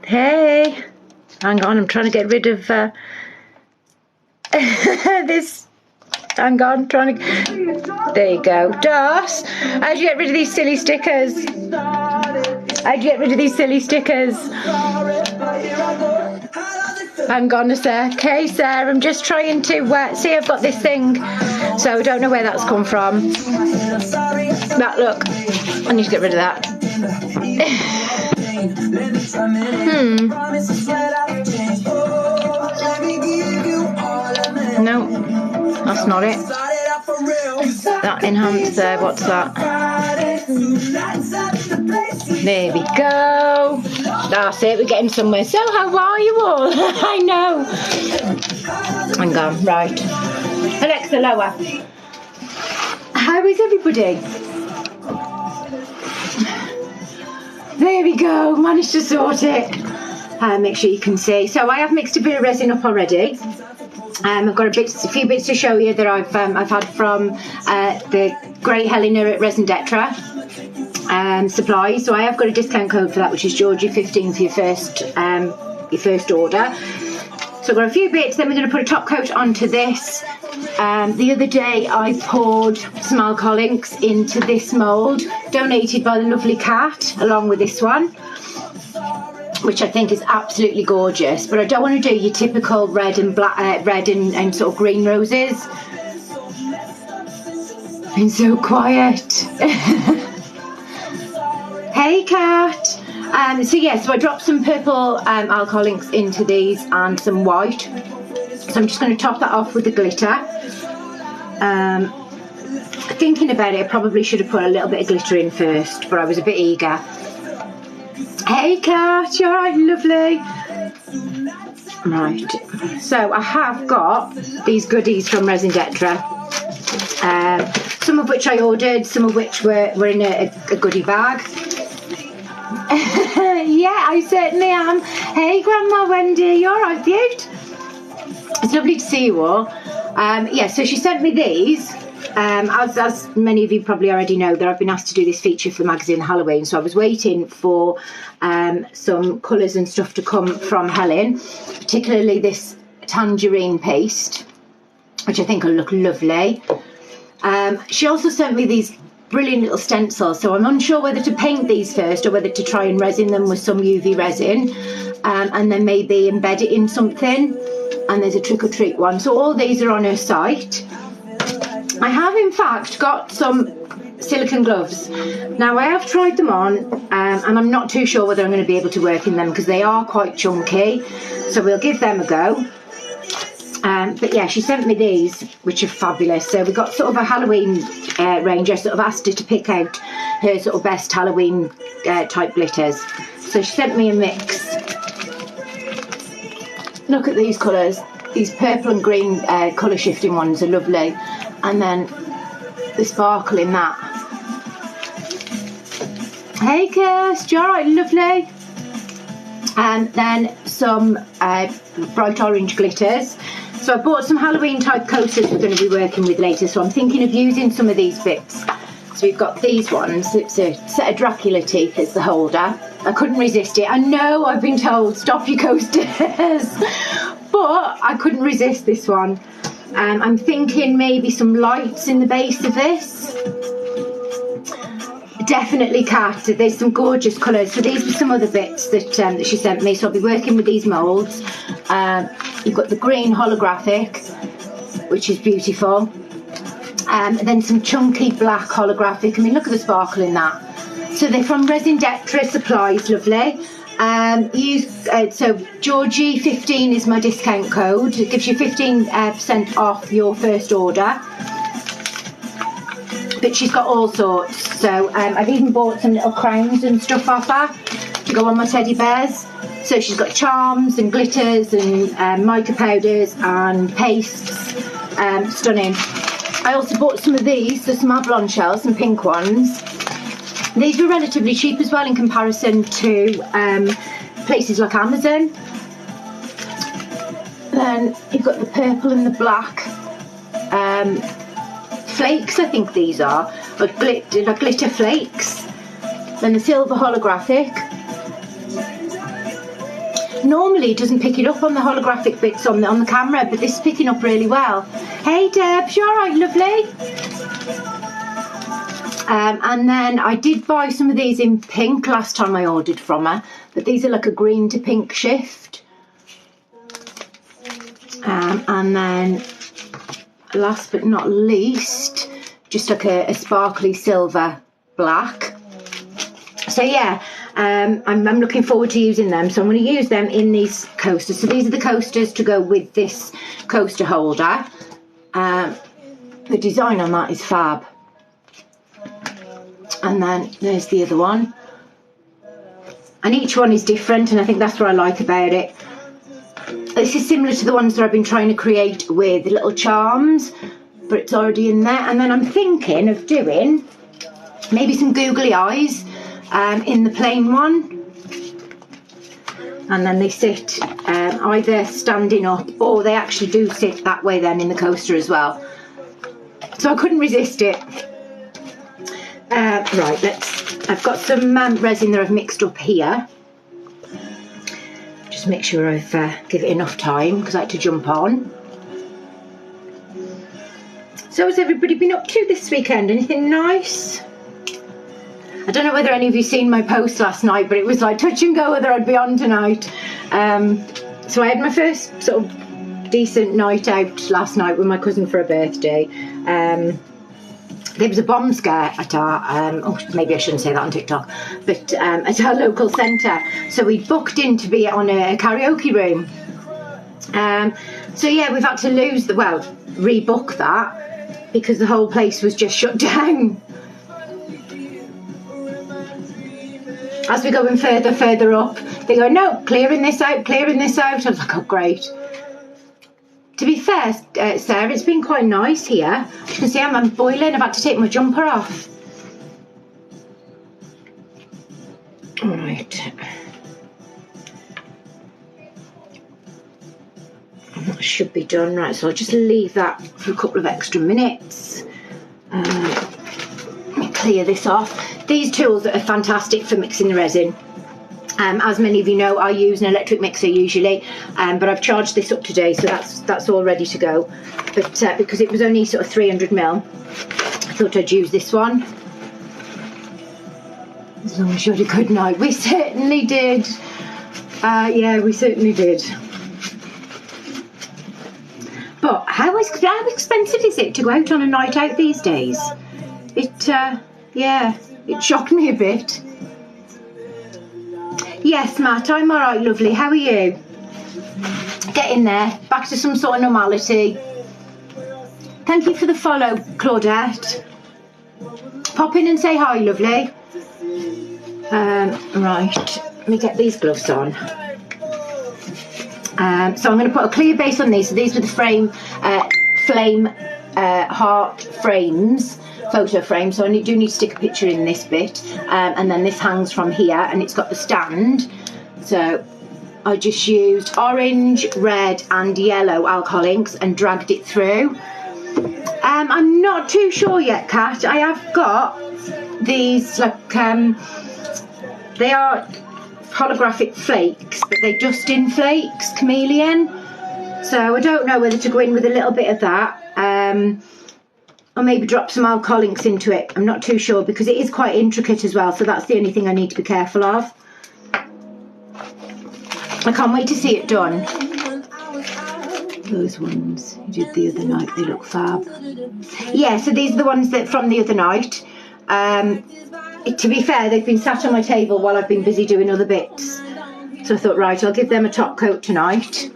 Hey, hang on, I'm trying to get rid of this. Hang on, trying to. There you go. Doss, how'd you get rid of these silly stickers? How'd you get rid of these silly stickers? Hang on a sec. Okay, Sarah, I'm just trying to see. I've got this thing, so I don't know where that's come from. That look, I need to get rid of that. No, that's not it. That enhancer, what's that? There we go. That's it, we're getting somewhere. So how are you all? I know. Hang on, right. Alexa, lower. How is everybody? There we go, managed to sort it. Make sure you can see. So I have mixed a bit of resin up already. I've got a few bits to show you that I've had from the Great Helena at Resin Detra supply. So I have got a discount code for that, which is Georgie15 for your first order. So I've got a few bits. Then we're going to put a top coat onto this. The other day I poured some alcoholics into this mould, donated by the lovely Cat, along with this one, which I think is absolutely gorgeous. But I don't want to do your typical red and black, red and sort of green roses. Been so quiet. Hey, Cat. So I dropped some purple alcoholics into these and some white. So I'm just going to top that off with the glitter. Thinking about it, I probably should have put a little bit of glitter in first, but I was a bit eager. Hey, Kat, you alright, lovely? Right, so I have got these goodies from Resin Detra. Some of which I ordered, some of which were in a goodie bag. Yeah, I certainly am. Hey, Grandma Wendy, you alright, beaut? It's lovely to see you all. So she sent me these. As many of you probably already know, that I've been asked to do this feature for magazine Halloween, so I was waiting for some colours and stuff to come from Helen, particularly this tangerine paste, which I think will look lovely. She also sent me these brilliant little stencils, so I'm unsure whether to paint these first or whether to try and resin them with some UV resin, and then maybe embed it in something. And there's a trick or treat one, so all these are on her site. I have in fact got some silicone gloves. Now I have tried them on, and I'm not too sure whether I'm going to be able to work in them because they are quite chunky, so we'll give them a go. But yeah, she sent me these, which are fabulous. So we got sort of a Halloween range. I sort of asked her to pick out her sort of best Halloween type glitters, so she sent me a mix. Look at these colours. These purple and green colour shifting ones are lovely. And then the sparkle in that. Hey, Kirst, you alright, lovely? And then some bright orange glitters. So I bought some Halloween type coasters we're going to be working with later. So I'm thinking of using some of these bits. So we've got these ones. It's a set of Dracula teeth as the holder. I couldn't resist it. I know I've been told stop your coasters, but I couldn't resist this one. I'm thinking maybe some lights in the base of this. Definitely Cat. There's some gorgeous colours. So these are some other bits that she sent me. So I'll be working with these moulds. You've got the green holographic, which is beautiful. And then some chunky black holographic. I mean, look at the sparkle in that. So they're from Resin Detra Supplies, lovely. So Georgie15 is my discount code. It gives you 15% off your first order. But she's got all sorts. So I've even bought some little crowns and stuff off her to go on my teddy bears. So she's got charms and glitters and mica powders and pastes. Stunning. I also bought some of these, so some Avalon shells, some pink ones. These were relatively cheap as well in comparison to places like Amazon. Then you've got the purple and the black flakes, I think these are. like glitter flakes. Then the silver holographic. Normally it doesn't pick it up on the holographic bits on the camera, but this is picking up really well. Hey Debs, you alright, lovely? And then I did buy some of these in pink last time I ordered from her, but these are like a green to pink shift. And then last but not least, just like a sparkly silver black. So yeah, I'm looking forward to using them. So I'm going to use them in these coasters. So these are the coasters to go with this coaster holder. The design on that is fab. And then there's the other one. And each one is different, and I think that's what I like about it. This is similar to the ones that I've been trying to create with little charms, but it's already in there. And then I'm thinking of doing maybe some googly eyes in the plain one. And then they sit either standing up, or they actually do sit that way then in the coaster as well. So I couldn't resist it. Right, I've got some resin that I've mixed up here. Just make sure I've give it enough time because I had to jump on. So what's everybody been up to this weekend? Anything nice? I don't know whether any of you seen my post last night, but it was like touch and go whether I'd be on tonight. So I had my first sort of decent night out last night with my cousin for a birthday. There was a bomb scare at our, maybe I shouldn't say that on TikTok, but at our local centre. So we booked in to be on a karaoke room. So yeah, we've had to rebook that because the whole place was just shut down. As we're going further up, they go, no, clearing this out. I was like, oh, great. To be fair, Sarah, it's been quite nice here. As you can see, I'm boiling. I've had to take my jumper off. All right. That should be done. Right, so I'll just leave that for a couple of extra minutes. Let me clear this off. These tools are fantastic for mixing the resin. As many of you know, I use an electric mixer usually, but I've charged this up today, so that's all ready to go. But because it was only sort of 300ml, I thought I'd use this one. As long as you had a good night. We certainly did. Yeah, we certainly did. But how expensive is it to go out on a night out these days? Yeah, it shocked me a bit. Yes, Matt, I'm all right, lovely. How are you? Getting there. Back to some sort of normality. Thank you for the follow, Claudette. Pop in and say hi, lovely. Right, let me get these gloves on. So I'm going to put a clear base on these. So these were the flame heart frames. Photo frame, so I do need to stick a picture in this bit, and then this hangs from here and it's got the stand. So I just used orange, red and yellow alcohol inks and dragged it through. I'm not too sure yet, Kat. I have got these like they are holographic flakes, but they're dusting flakes, chameleon, so I don't know whether to go in with a little bit of that, or maybe drop some alcohol inks into it. I'm not too sure because it is quite intricate as well, so that's the only thing I need to be careful of. I can't wait to see it done. Those ones you did the other night, they look fab. Yeah, so these are the ones that from the other night. To be fair, they've been sat on my table while I've been busy doing other bits. So I thought, right, I'll give them a top coat tonight.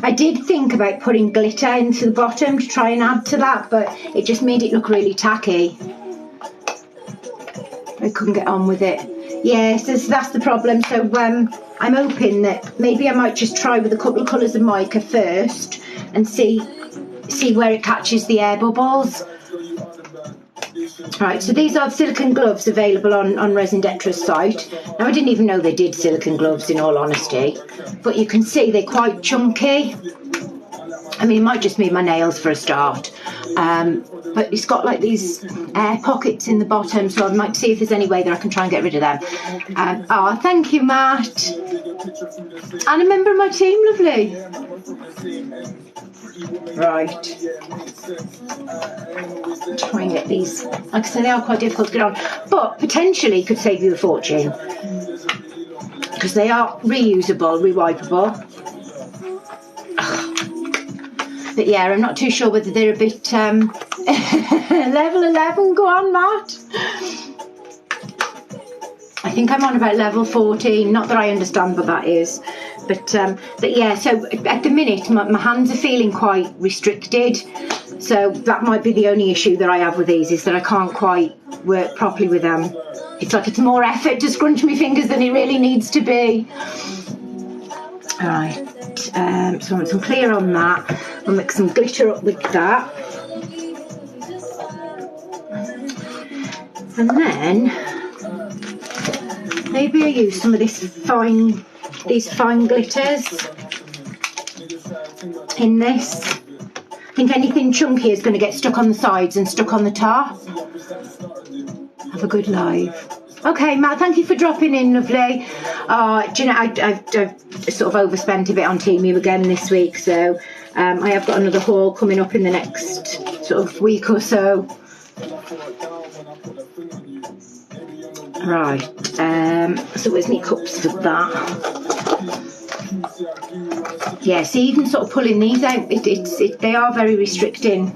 I did think about putting glitter into the bottom to try and add to that, but it just made it look really tacky. I couldn't get on with it. Yes, that's the problem. So I'm hoping that maybe I might just try with a couple of colours of mica first and see where it catches the air bubbles. Right, so these are silicone gloves available on Resin Detra's site. Now, I didn't even know they did silicone gloves, in all honesty, but you can see they're quite chunky. I mean, it might just be my nails for a start, but it's got like these air pockets in the bottom, so I might see if there's any way that I can try and get rid of them. Oh, thank you, Matt. And a member of my team, lovely. Right. Try and get these. Like I say, they are quite difficult to get on, but potentially could save you a fortune because they are reusable, rewipeable. But yeah, I'm not too sure whether they're a bit level 11. Go on, Matt. I think I'm on about level 14. Not that I understand what that is, but yeah. So at the minute, my hands are feeling quite restricted. So that might be the only issue that I have with these, is that I can't quite work properly with them. It's like it's more effort to scrunch my fingers than it really needs to be. All right. So I want some clear on that. I'll mix some glitter up with that. And then maybe I use some of these fine glitters in this. I think anything chunky is going to get stuck on the sides and stuck on the top. Have a good live. Okay, Matt, thank you for dropping in, lovely. Do you know, I've sort of overspent a bit on Temu again this week, so I have got another haul coming up in the next sort of week or so. Right, so where's my cups for that? Yeah, see, even sort of pulling these out, they are very restricting.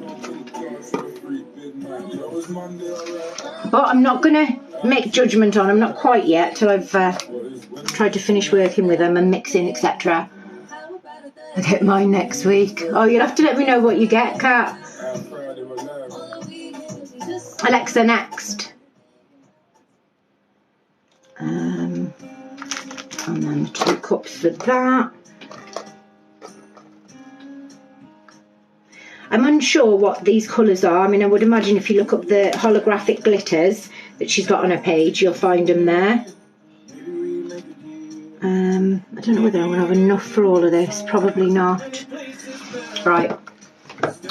But I'm not going to make judgment on them, not quite yet, till I've tried to finish working with them and mixing, etc. I'll get mine next week. Oh, you'll have to let me know what you get, Kat. Alexa, next. And then 2 cups for that. I'm unsure what these colours are. I mean, I would imagine if you look up the holographic glitters that she's got on her page, you'll find them there. I don't know whether I'm going to have enough for all of this. Probably not. Right.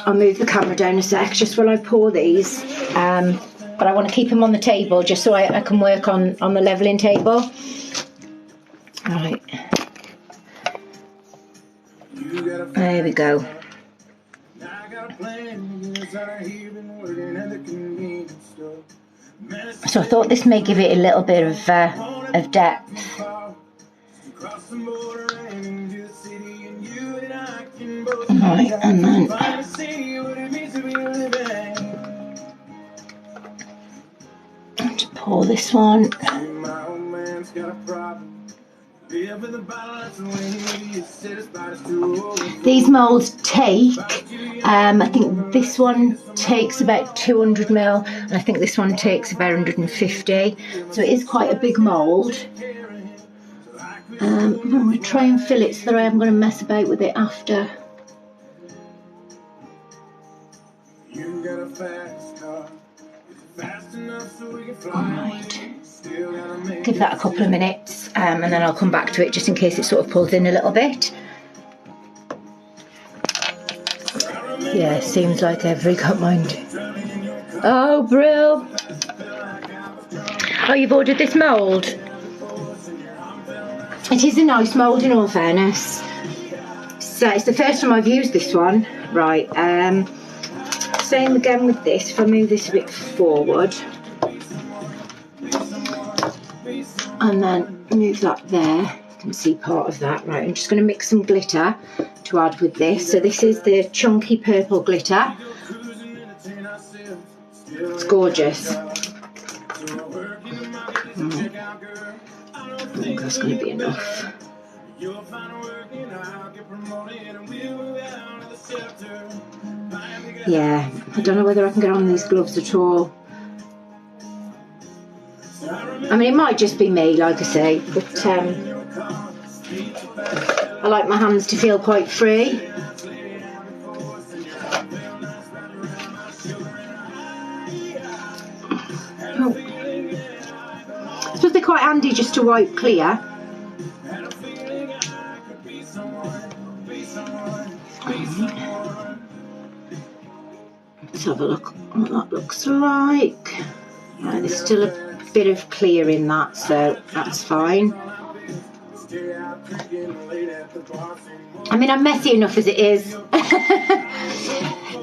I'll move the camera down a sec just while I pour these. But I want to keep them on the table just so I can work on the levelling table. Right. There we go. So I thought this may give it a little bit of depth. Right, and then to pour this one. These moulds take, I think this one takes about 200 ml, and I think this one takes about 150, so it is quite a big mould. I'm going to try and fill it so that I am going to mess about with it after. Alright, give that a couple of minutes and then I'll come back to it just in case it sort of pulls in a little bit. Yeah, seems like every got mine. Oh, brill. Oh, you've ordered this mould? It is a nice mould in all fairness. So it's the first time I've used this one. Right, same again with this. If I move this a bit forward and then move that there, you can see part of that. Right, I'm just going to mix some glitter to add with this. So this is the chunky purple glitter. It's gorgeous. I think that's going to be enough. Yeah, I don't know whether I can get on these gloves at all. I mean, it might just be me, like I say, but I like my hands to feel quite free. Oh. I suppose they're quite handy just to wipe clear. Let's have a look what that looks like. Right, there's still a bit of clear in that, so that's fine. I mean, I'm messy enough as it is.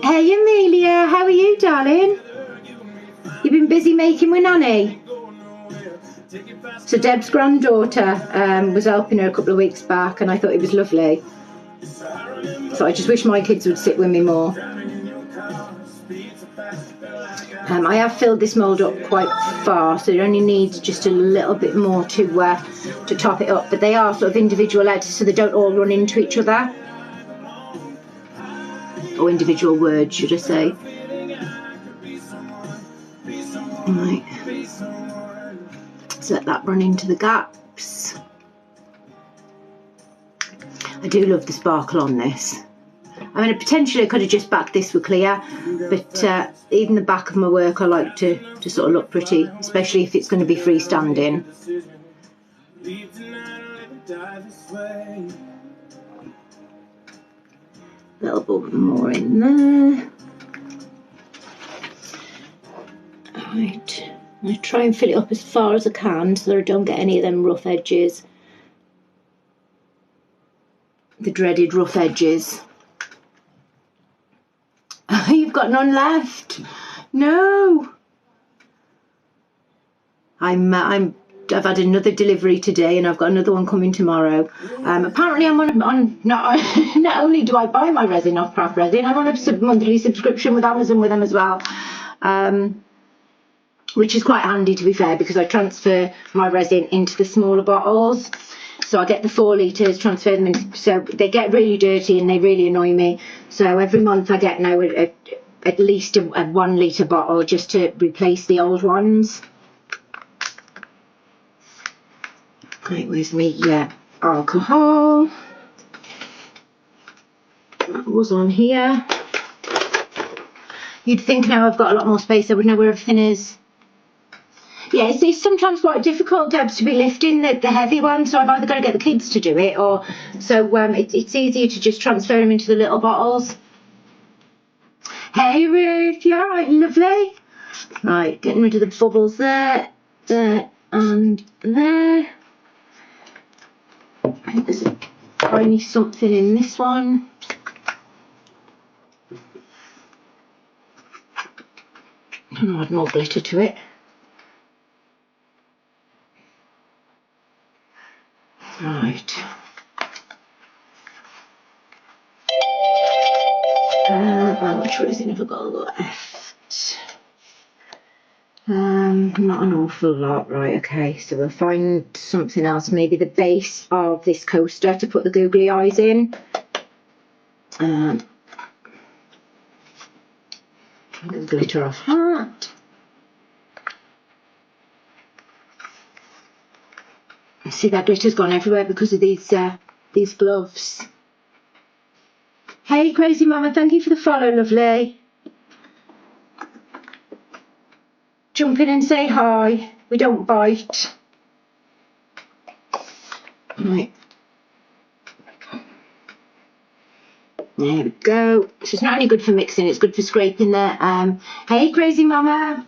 Hey Amelia, how are you, darling? You've been busy making with Nanny? So Deb's granddaughter was helping her a couple of weeks back, and I thought it was lovely. So I just wish my kids would sit with me more. I have filled this mould up quite far, so it only needs just a little bit more to top it up. But they are sort of individual letters, so they don't all run into each other. Or individual words, should I say. Right. So let that run into the gaps. I do love the sparkle on this. I mean, potentially I could have just backed this with clear, but even the back of my work I like to sort of look pretty, especially if it's going to be freestanding. A little bit more in there. Right, I'm going to try and fill it up as far as I can so that I don't get any of them rough edges. The dreaded rough edges. You've got none left. No. I've had another delivery today, and I've got another one coming tomorrow. Apparently, I'm on not only do I buy my resin off Craft Resin, I'm on a monthly subscription with Amazon with them as well, which is quite handy, to be fair, because I transfer my resin into the smaller bottles. So I get the 4 litres, transfer them in, so they get really dirty and they really annoy me. So every month I get now at least a 1 litre bottle just to replace the old ones. Right, where's me alcohol? That was on here. You'd think now I've got a lot more space I would know where everything is. Yeah, it's sometimes quite difficult, Debs, to be lifting the heavy ones, so I've either got to get the kids to do it, or so it's easier to just transfer them into the little bottles. Hey Ruth, you alright, lovely? Right, getting rid of the bubbles there, and there. Right, there's a tiny something in this one. I'll add more glitter to it. Right. How much resin have I got left? Not an awful lot. Right, okay, so we'll find something else, maybe the base of this coaster to put the googly eyes in. The glitter off that. See, that glitter's gone everywhere because of these gloves. Hey Crazy Mama, thank you for the follow, lovely. Jump in and say hi. We don't bite. Right. There we go. So it's not only good for mixing, it's good for scraping there. Hey Crazy Mama.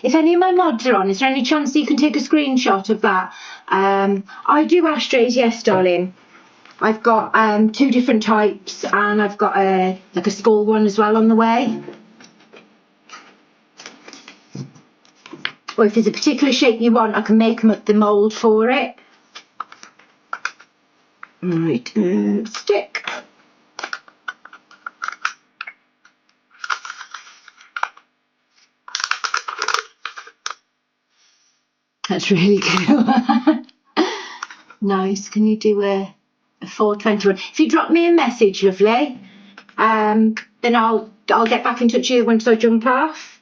If any of my mods are on, is there any chance that you can take a screenshot of that? I do ashtrays, yes, darling. I've got 2 different types, and I've got like a skull one as well on the way. Or if there's a particular shape you want, I can make them up the mould for it. Right, stick. That's really cool. Nice. Can you do a 421? If you drop me a message, lovely, then I'll get back in touch with you once I jump off.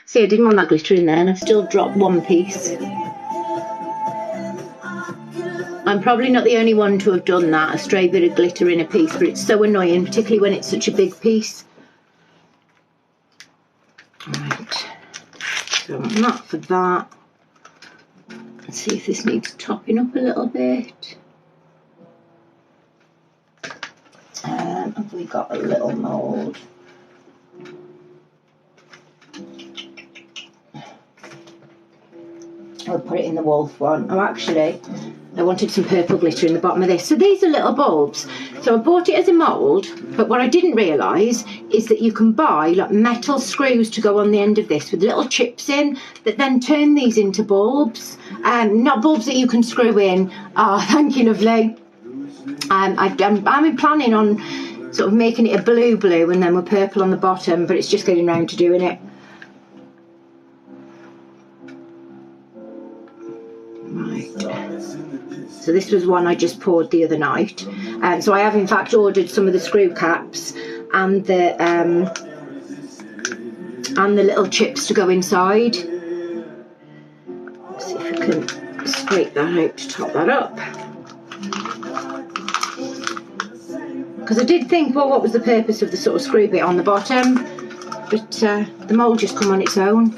See, I didn't want that glitter in there, and I've still dropped one piece. I'm probably not the only one to have done that, a stray bit of glitter in a piece, but it's so annoying, particularly when it's such a big piece. Right. So not for that. Let's see if this needs topping up a little bit. Have we got a little mould? I'll put it in the wolf one. Oh, actually, I wanted some purple glitter in the bottom of this. So these are little bulbs. So I bought it as a mould, but what I didn't realise is that you can buy like metal screws to go on the end of this with little chips in that then turn these into bulbs. Not bulbs that you can screw in. Oh, thank you, lovely. I'm planning on sort of making it a blue and then with purple on the bottom, but it's just getting round to doing it. So this was one I just poured the other night. So I have in fact ordered some of the screw caps and the little chips to go inside. Let's see if I can scrape that out to top that up. Because I did think, well, what was the purpose of the sort of screw bit on the bottom? But the mould just come on its own.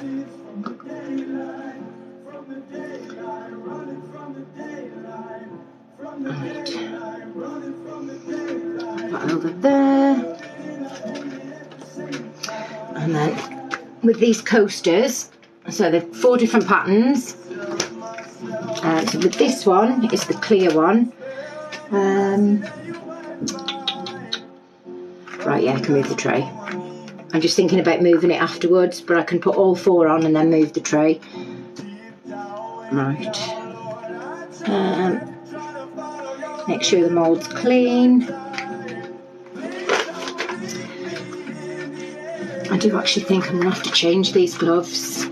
Over there, and then with these coasters, so they're 4 different patterns. So with this one, it's the clear one. Right, yeah, I can move the tray. I'm just thinking about moving it afterwards, but I can put all 4 on and then move the tray. Right. Make sure the mould's clean. I do actually think I'm going to have to change these gloves.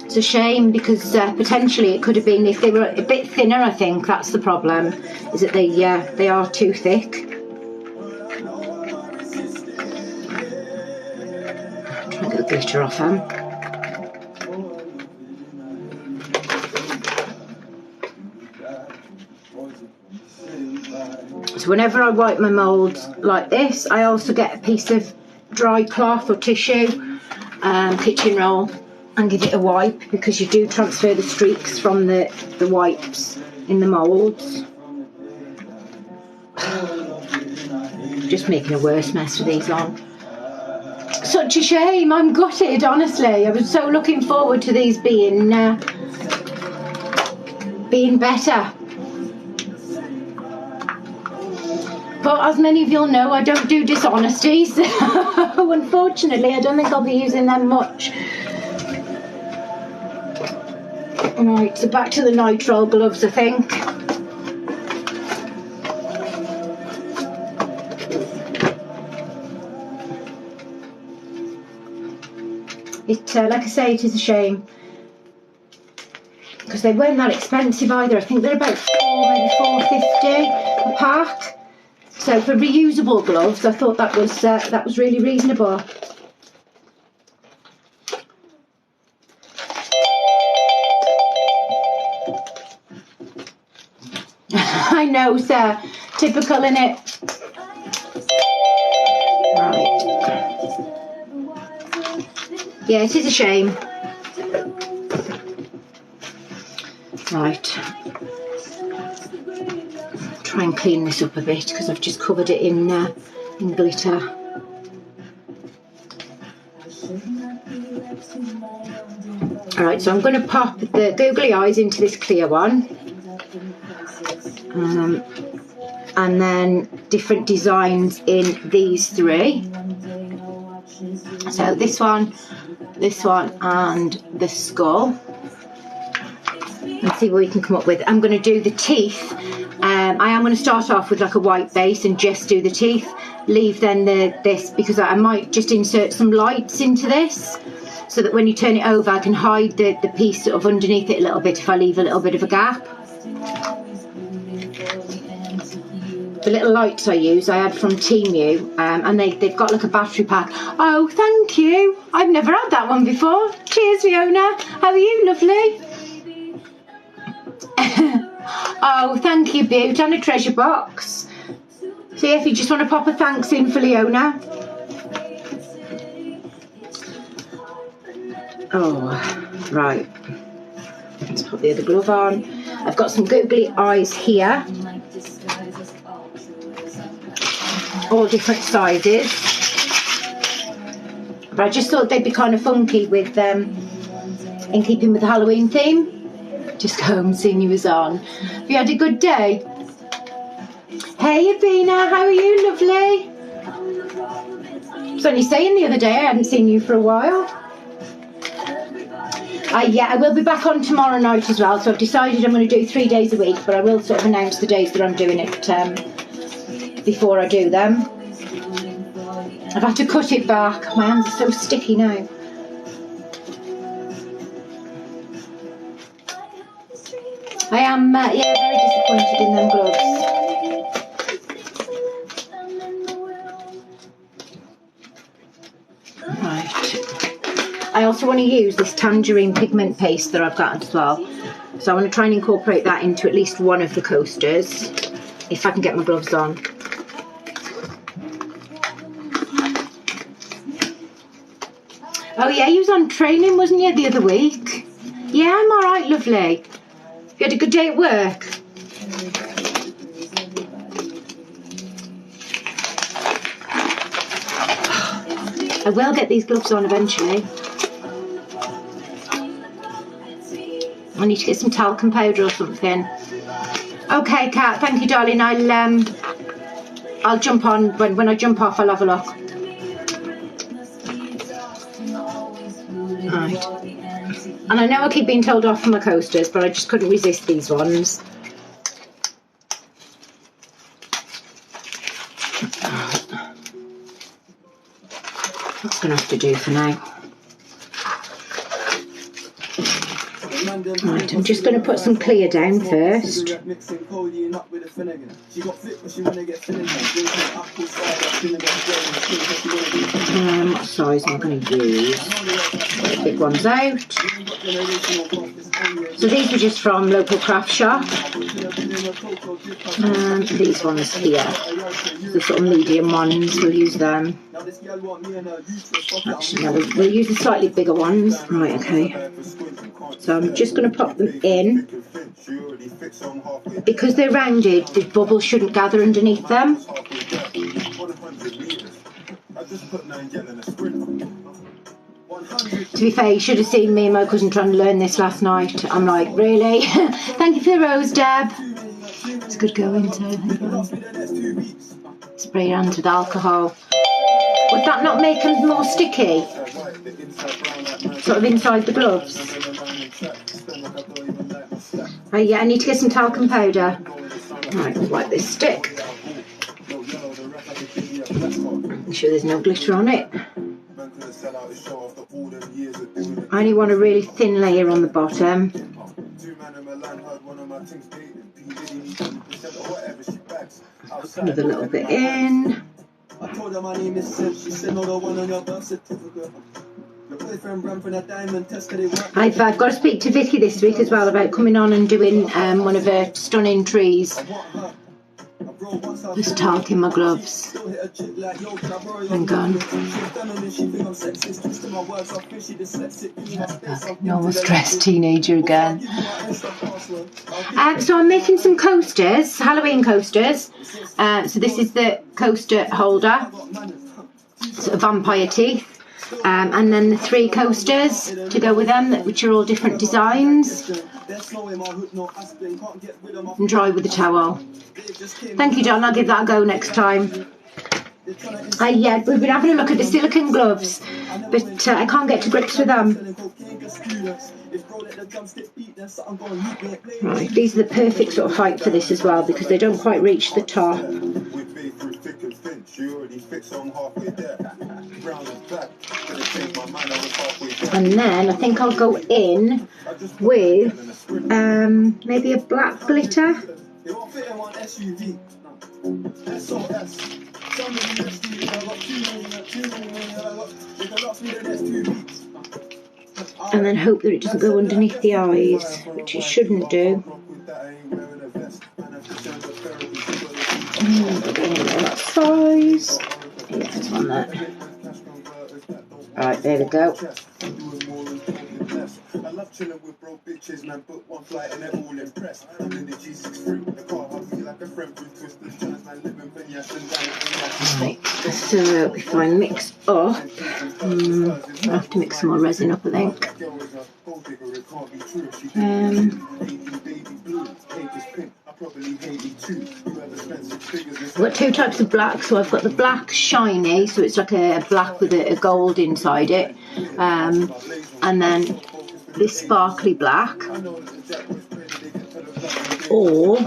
It's a shame because potentially it could have been, if they were a bit thinner, I think that's the problem, is that they are too thick. I'm trying to get the glitter off them. So whenever I wipe my moulds like this, I also get a piece of dry cloth or tissue, kitchen roll, and give it a wipe, because you do transfer the streaks from the wipes in the moulds. Just making a worse mess with these on. Such a shame, I'm gutted, honestly. I was so looking forward to these being better. But as many of you'll know, I don't do dishonesty, so unfortunately I don't think I'll be using them much. Right, so back to the nitrile gloves, I think. Like I say, it is a shame, because they weren't that expensive either. I think they're about maybe £4.50 a pack. So for reusable gloves, I thought that was really reasonable. I know, sir. Typical, innit? Right. Yeah, it is a shame. Right. Try and clean this up a bit because I've just covered it in glitter. Alright, so I'm going to pop the googly eyes into this clear one. And then different designs in these 3. So this one, and the skull. Let's see what we can come up with. I'm going to do the teeth. I am going to start off with like a white base and just do the teeth. Leave then this, because I might just insert some lights into this, so that when you turn it over I can hide the piece sort of underneath it a little bit if I leave a little bit of a gap. The little lights I use I had from Temu, and they've got like a battery pack. Oh, thank you. I've never had that one before. Cheers, Fiona. How are you, lovely? Oh, thank you, Beaut, and a treasure box. See if you just want to pop a thanks in for Leona. Oh, right. Let's put the other glove on. I've got some googly eyes here. all different sizes. But I just thought they'd be kind of funky with in keeping with the Halloween theme. Just home, seeing you was on. Have you had a good day? Hey Abina, how are you, lovely? I was only saying the other day I hadn't seen you for a while. Yeah, I will be back on tomorrow night as well, so I've decided I'm going to do 3 days a week, but I will sort of announce the days that I'm doing it before I do them. I've had to cut it back. My hands are so sticky now. I am, yeah, very disappointed in them gloves. Right. I also want to use this tangerine pigment paste that I've got as well. So I want to try and incorporate that into at least one of the coasters, if I can get my gloves on. Oh yeah, you was on training, wasn't you, the other week? Yeah, I'm alright, lovely. You had a good day at work? I will get these gloves on eventually. I need to get some talcum powder or something. Okay, Kat, thank you, darling. I'll jump on. When I jump off, I'll have a look. Right. And I know I keep being told off for my coasters, but I just couldn't resist these ones. That's going to have to do for now. Right, I'm just going to put some clear down first. What size am I going to use? Get the big ones out. So these are just from local craft shop. These ones here, the sort of medium ones, we'll use them. Actually, no, we'll use the slightly bigger ones. Right, okay. So I'm just going to pop them in. Because they're rounded, the bubbles shouldn't gather underneath them. To be fair, you should have seen me and my cousin trying to learn this last night. I'm like, really? Thank you for the rose, Deb. It's good going too. Spray your hands with alcohol. Would that not make them more sticky? Sort of inside the gloves. Oh yeah, I need to get some talcum powder. Right, like this stick. Make sure there's no glitter on it. I only want a really thin layer on the bottom. Put another little bit in. I've got to speak to Vicky this week as well about coming on and doing one of her stunning trees. Just talking my gloves. Hang on. Normal stressed teenager again. So I'm making some coasters, Halloween coasters. So this is the coaster holder, sort of vampire teeth. And then the 3 coasters to go with them, which are all different designs. And dry with the towel. Thank you, John. I'll give that a go next time. Yeah, we've been having a look at the silicone gloves, but I can't get to grips with them. Right, these are the perfect sort of height for this as well, because they don't quite reach the top. And then I think I'll go in with maybe a black glitter. And then hope that it doesn't go underneath the eyes, which it shouldn't do. That size. Yes, on that. Right, there we go. enough chilling with broke bitches, man. Book one flight and they're all impressed. I'm in the G63, the car hugs me like a friend through twisted turns, man. Living vinyas and Right, so if I mix up, I have to mix some more resin up, I think. I've got two types of black, so I've got the black shiny, so it's like a black with a gold inside it, and then this sparkly black, or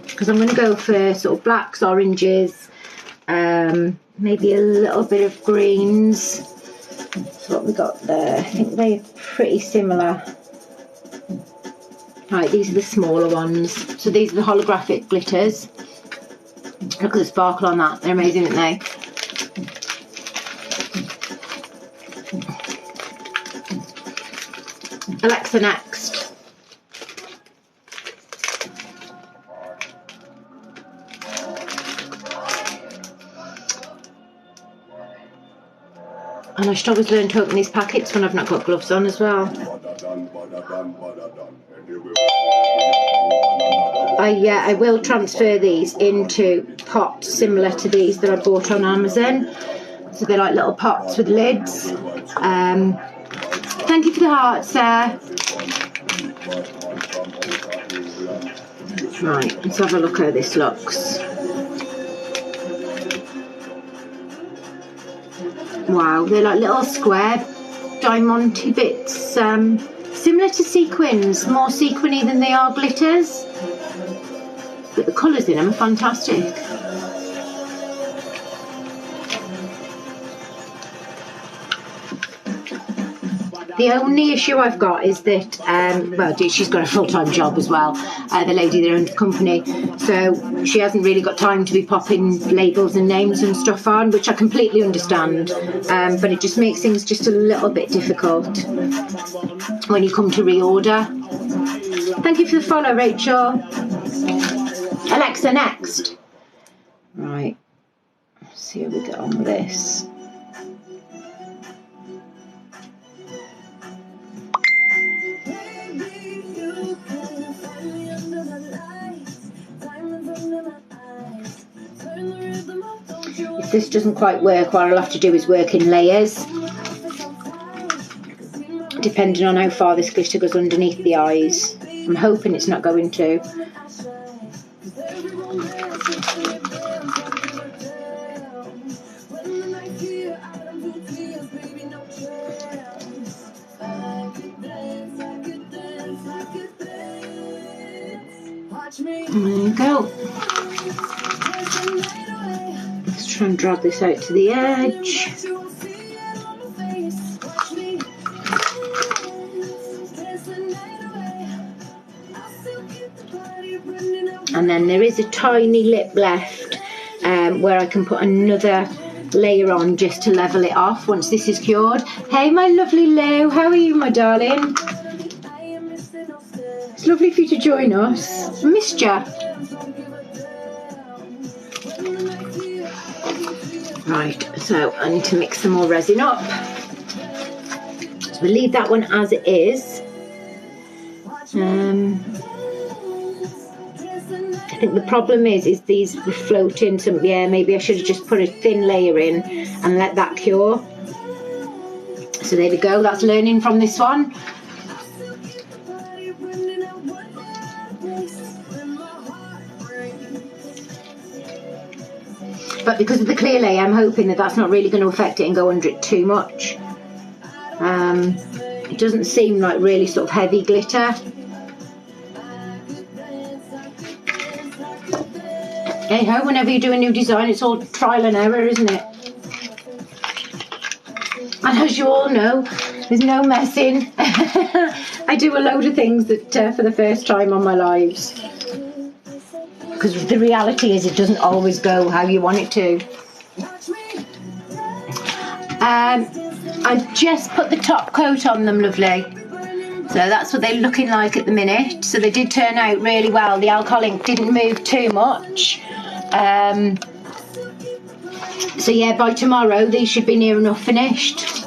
because I'm going to go for sort of blacks, oranges, maybe a little bit of greens. So what we got there, I think they're pretty similar. Right, these are the smaller ones. So these are the holographic glitters. Look at the sparkle on that. They're amazing, aren't they? Alexa next. And I should always learn to open these packets when I've not got gloves on as well. I will transfer these into pots similar to these that I bought on Amazon. So they're like little pots with lids. Thank you for the heart, sir. Right, let's have a look how this looks. Wow, they're like little square diamond-y bits, similar to sequins, more sequiny than they are glitters. But the colours in them are fantastic. The only issue I've got is that, well, she's got a full-time job as well, the lady that owns the company, so she hasn't really got time to be popping labels and names and stuff on, which I completely understand, but it just makes things just a little bit difficult when you come to reorder. Thank you for the follow, Rachel. Alexa next. Right, let's see how we get on with this. If this doesn't quite work, what I'll have to do is work in layers, depending on how far this glitter goes underneath the eyes. I'm hoping it's not going to. There you go. Let's try and drag this out to the edge. And then there is a tiny lip left where I can put another layer on just to level it off once this is cured. Hey, my lovely Lou, how are you, my darling? It's lovely for you to join us. I missed you. Right, so I need to mix some more resin up. So we'll leave that one as it is. I think the problem is these were floating. So yeah, maybe I should have just put a thin layer in and let that cure. So there we go. That's learning from this one. But because of the clear layer, I'm hoping that that's not really going to affect it and go under it too much. It doesn't seem like really sort of heavy glitter. Hey ho, whenever you do a new design, it's all trial and error, isn't it? And as you all know, there's no messing. I do a load of things that for the first time on my lives. Because the reality is it doesn't always go how you want it to. I just put the top coat on them, lovely. So that's what they're looking like at the minute. So they did turn out really well. The alcohol ink didn't move too much. So yeah, by tomorrow these should be near enough finished.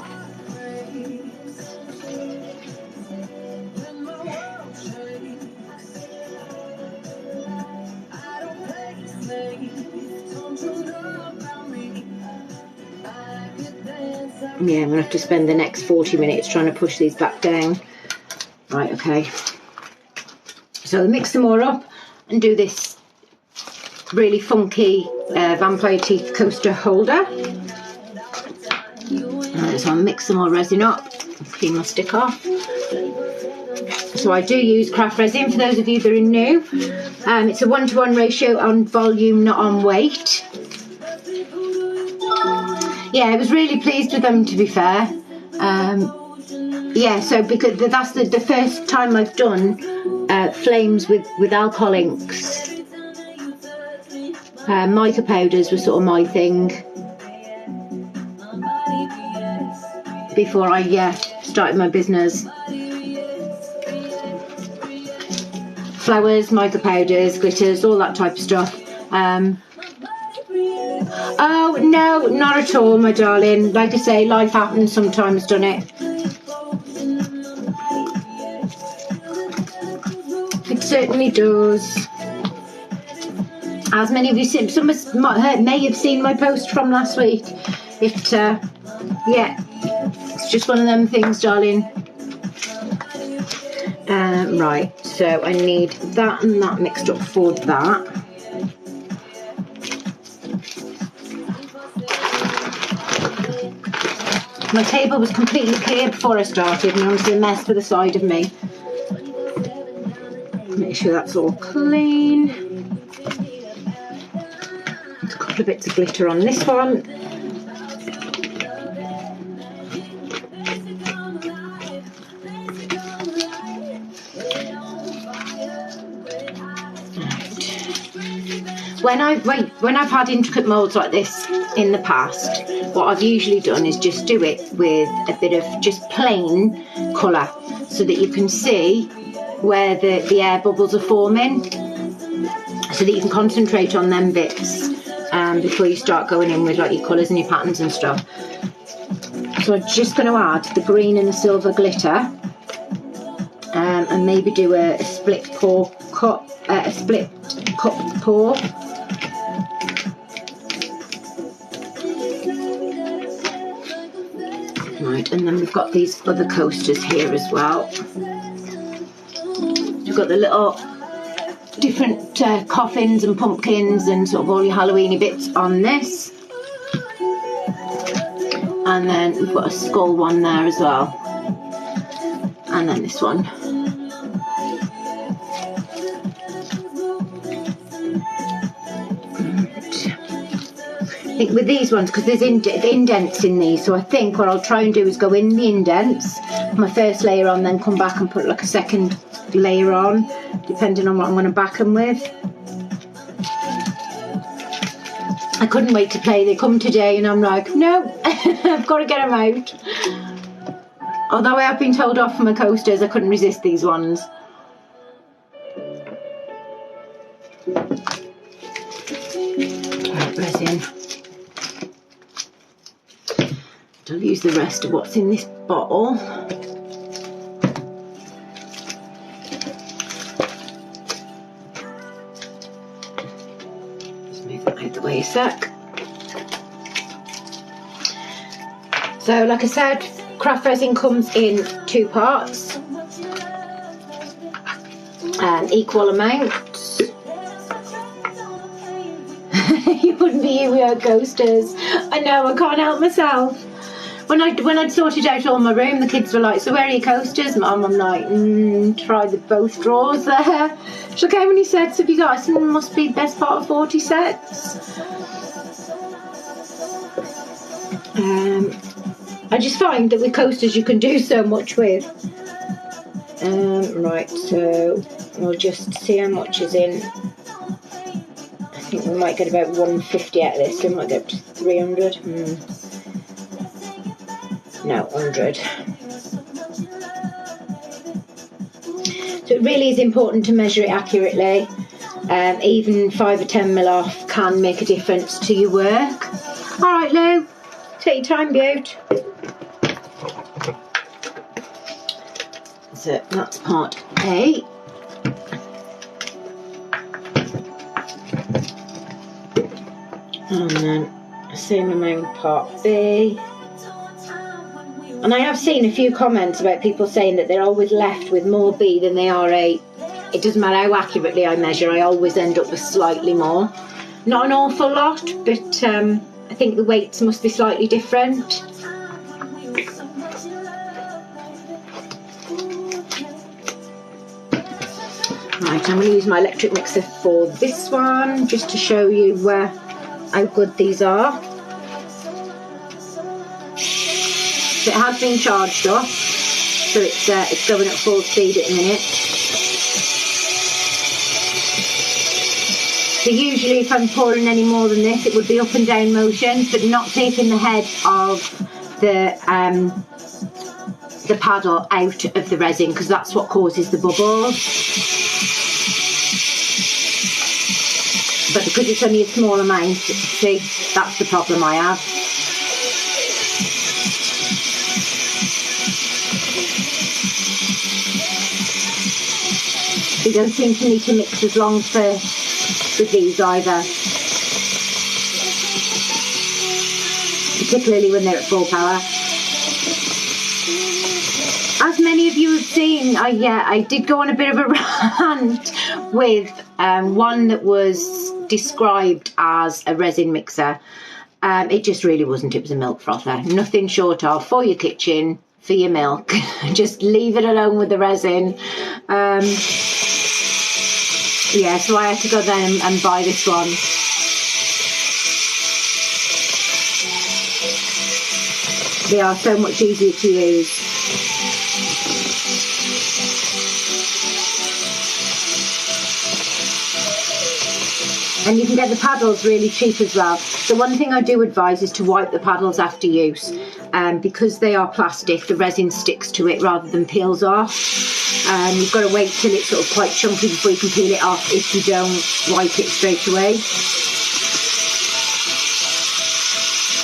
Yeah, I'm going to have to spend the next 40 minutes trying to push these back down. Right, okay. So mix them all up and do this really funky vampire teeth coaster holder. So I'll mix them all resin up, clean my stick off. So I do use craft resin for those of you that are new. It's a 1-to-1 ratio on volume, not on weight. Yeah, I was really pleased with them, to be fair. Yeah, so because that's the first time I've done flames with alcohol inks. Mica powders was sort of my thing before I started my business. Flowers, mica powders, glitters, all that type of stuff. Oh no, not at all, my darling. Like I say, life happens sometimes, doesn't it? It certainly does. As many of you, some may have seen my post from last week. Yeah, it's just one of them things, darling. Right, so I need that and that mixed up for that. My table was completely clear before I started, and honestly, a mess to the side of me. Make sure that's all clean. A couple of bits of glitter on this one. When I've had intricate moulds like this in the past, what I've usually done is just do it with a bit of just plain colour, so that you can see where the air bubbles are forming, so that you can concentrate on them bits before you start going in with like your colours and your patterns and stuff. So I'm just going to add the green and the silver glitter, and maybe do a split cup pour. Right, and then we've got these other coasters here as well. We've got the little different coffins and pumpkins and sort of all your Halloweeny bits on this. And then we've got a skull one there as well. And then this one. I think with these ones, because there's indents in these, so I think what I'll try and do is go in the indents, my first layer on, then come back and put like a second layer on, depending on what I'm going to back them with. I couldn't wait to play. They come today and I'm like, no, I've got to get them out. Although I have been told off for my coasters, I couldn't resist these ones. Right, resin. I'll use the rest of what's in this bottle. Just move that out of the way a sec. So, like I said, craft resin comes in 2 parts, equal amounts. You wouldn't be you without coasters. I know, I can't help myself. When I'd sorted out all my room, the kids were like, so where are your coasters, Mum? I'm like, try both drawers there. She's like, how many sets have you got? I said, must be best part of 40 sets. I just find that with coasters you can do so much with. Right, so we'll just see how much is in. I think we might get about 150 out of this, so we might get up to 300. No, 100. So it really is important to measure it accurately. Even 5 or 10 mil off can make a difference to your work. Alright, Lou, take your time, Beaut. So that's part A. And then same amount part B. And I have seen a few comments about people saying that they're always left with more B than they are A. It doesn't matter how accurately I measure, I always end up with slightly more. Not an awful lot, but I think the weights must be slightly different. Right, I'm going to use my electric mixer for this one, just to show you how good these are. So it has been charged up, so it's going at full speed at the minute. So usually if I'm pouring any more than this, it would be up and down motions, but not taking the head of the paddle out of the resin, because that's what causes the bubbles. But because it's only a small amount, see, that's the problem I have. They don't seem to need to mix as long with these either. Particularly when they're at full power. As many of you have seen, I did go on a bit of a rant with one that was described as a resin mixer. It just really wasn't. It was a milk frother. Nothing short of for your kitchen, for your milk. Just leave it alone with the resin. Yeah, so I had to go then and buy this one. They are so much easier to use. And you can get the paddles really cheap as well. The one thing I do advise is to wipe the paddles after use, because they are plastic, the resin sticks to it rather than peels off. You've got to wait till it's sort of quite chunky before you can peel it off if you don't wipe it straight away.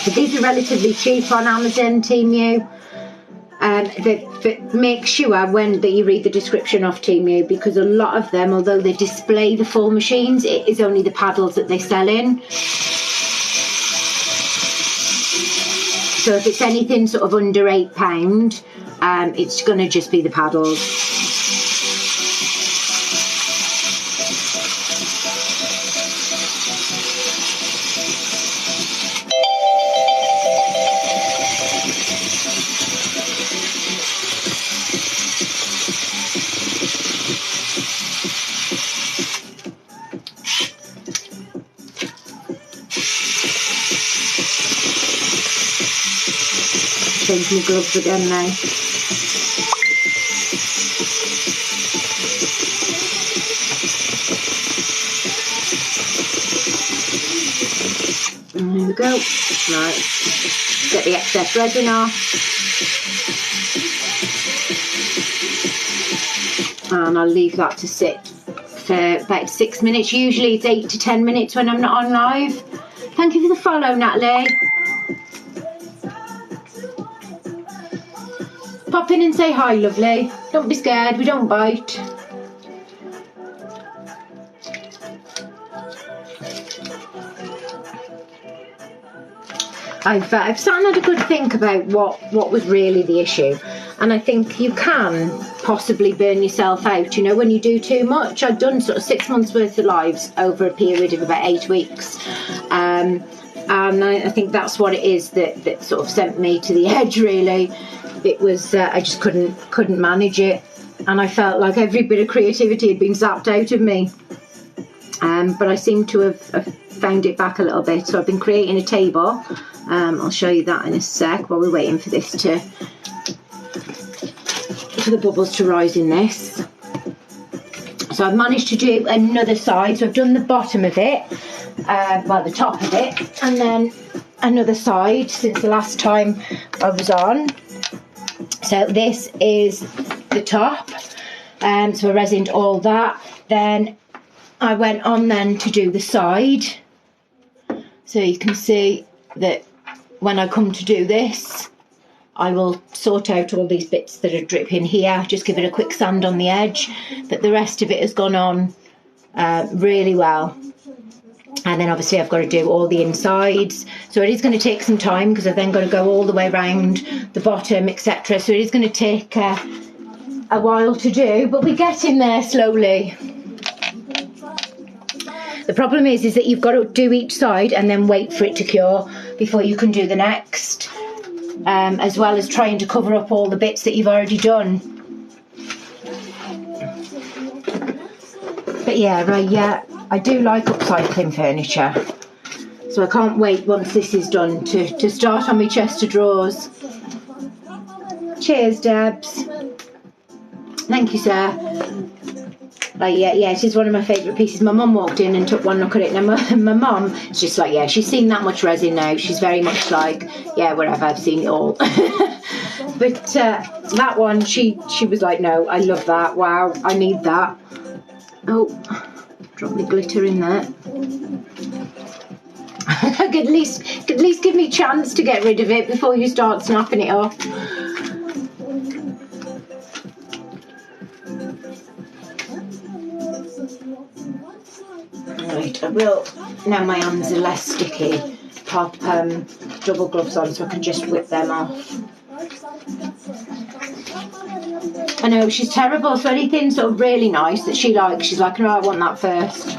But these are relatively cheap on Amazon, Temu. But make sure that you read the description of Temu, because a lot of them, although they display the full machines, it is only the paddles that they sell in. So if it's anything sort of under £8, it's going to just be the paddles. Change my gloves again now. And there we go. Right, get the excess resin off. And I'll leave that to sit for about 6 minutes. Usually it's 8 to 10 minutes when I'm not on live. Thank you for the follow, Natalie. Pop in and say hi, lovely. Don't be scared, we don't bite. I've sat and had a good think about what was really the issue, and I think you can possibly burn yourself out, you know, when you do too much. I've done sort of 6 months worth of lives over a period of about 8 weeks, and I think that's what it is that sort of sent me to the edge, really. It was I just couldn't manage it, and I felt like every bit of creativity had been zapped out of me. But I seem to have found it back a little bit, so I've been creating a table. I'll show you that in a sec while we're waiting for this for the bubbles to rise in this. So I've managed to do another side. So I've done the bottom of it, well, the top of it, and then another side since the last time I was on. So this is the top. So I resined all that. Then I went on then to do the side. So you can see that when I come to do this, I will sort out all these bits that are dripping here, just give it a quick sand on the edge, but the rest of it has gone on really well. And then obviously I've got to do all the insides. So it is going to take some time because I've then got to go all the way around the bottom, etc. So it is going to take a while to do, but we're getting there slowly. The problem is that you've got to do each side and then wait for it to cure before you can do the next, as well as trying to cover up all the bits that you've already done. But yeah, I do like upcycling furniture, so I can't wait once this is done to start on my chest of drawers. Cheers, Debs. Thank you, sir. Yeah, it is one of my favourite pieces. My mum walked in and took one look at it. Now my mum is just like, yeah, she's seen that much resin now. She's very much like, yeah, whatever, I've seen it all. But that one, she was like, no, I love that. Wow, I need that. Oh, drop my glitter in there. at least give me a chance to get rid of it before you start snapping it off. Right, I will, now my hands are less sticky, pop double gloves on so I can just whip them off. I know, she's terrible, so anything sort of really nice that she likes, she's like, no, I want that first.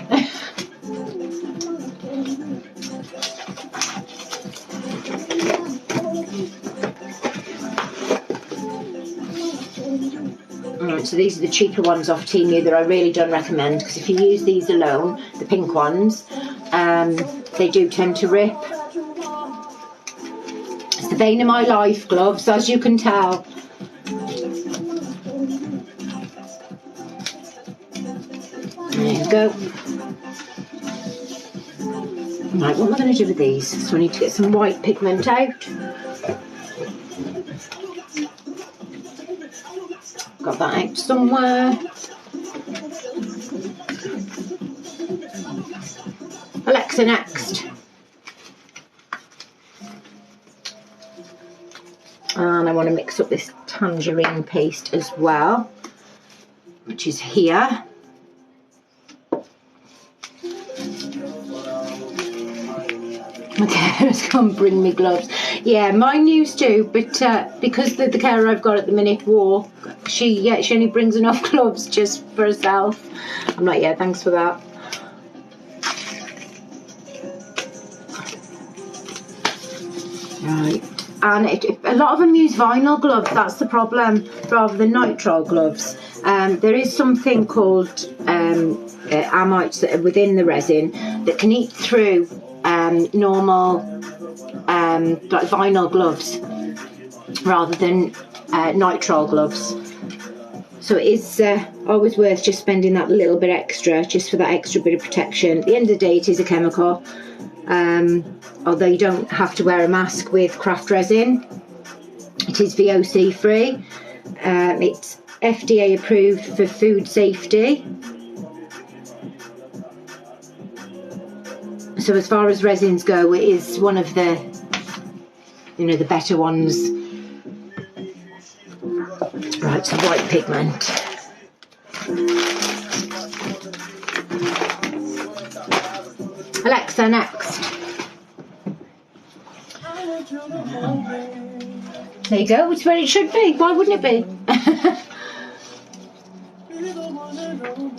Alright, so these are the cheaper ones off Temu that I really don't recommend, because if you use these alone, the pink ones, they do tend to rip. It's the bane of my life, gloves, as you can tell. There you go. Right, what am I going to do with these? So I need to get some white pigment out. Got that out somewhere. Alexa, next. And I want to mix up this tangerine paste as well, which is here. Okay, let's go and bring me gloves. Yeah, mine used to, but because the carer I've got at the minute walk, she only brings enough gloves just for herself. I'm like, yeah, thanks for that. Right, and a lot of them use vinyl gloves. That's the problem, rather than nitrile gloves. There is something called amides that are within the resin that can eat through normal like vinyl gloves rather than nitrile gloves, so it is always worth just spending that little bit extra just for that extra bit of protection. At the end of the day, it is a chemical, although you don't have to wear a mask with craft resin. It is VOC free, it's FDA approved for food safety. So as far as resins go, it is one of the, the better ones. Right, some white pigment. Alexa, next. There you go, it's where it should be. Why wouldn't it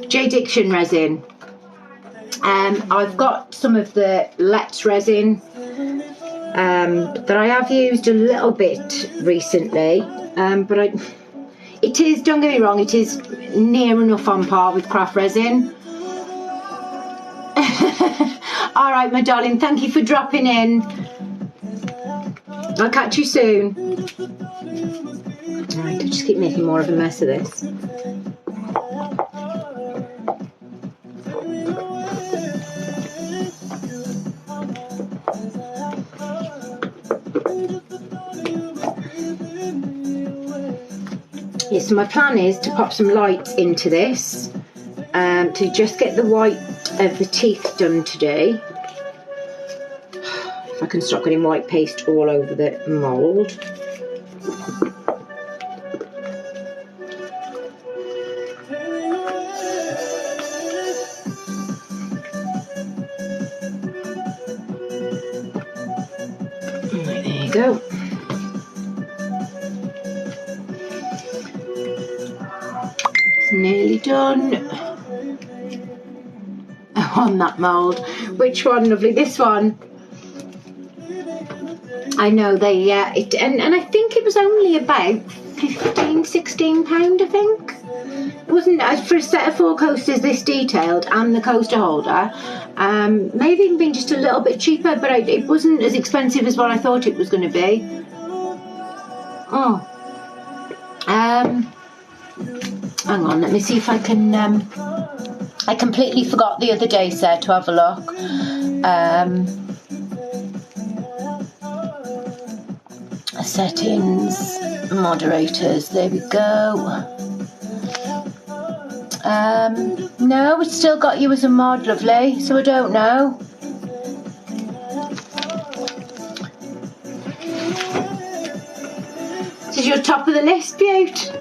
be? J Diction resin. I've got some of the Let's resin that I have used a little bit recently, but it is, don't get me wrong, it is near enough on par with craft resin. Alright, my darling, thank you for dropping in. I'll catch you soon. Alright, I'll just keep making more of a mess of this. Yeah, so my plan is to pop some lights into this to just get the white of the teeth done today. If I can stop getting white paste all over the mould. you go. It's nearly done. On that mould. Which one, lovely? This one. I know they and I think it was only about £15–16, I think. It wasn't for a set of 4 coasters this detailed and the coaster holder. Maybe even been just a little bit cheaper, but it wasn't as expensive as what I thought it was going to be. Oh, hang on, let me see if I can. I completely forgot the other day, Sarah, to have a look. Settings, moderators, there we go. No, it's still got you as a mod, lovely, so I don't know. This is your top of the list, Beaut.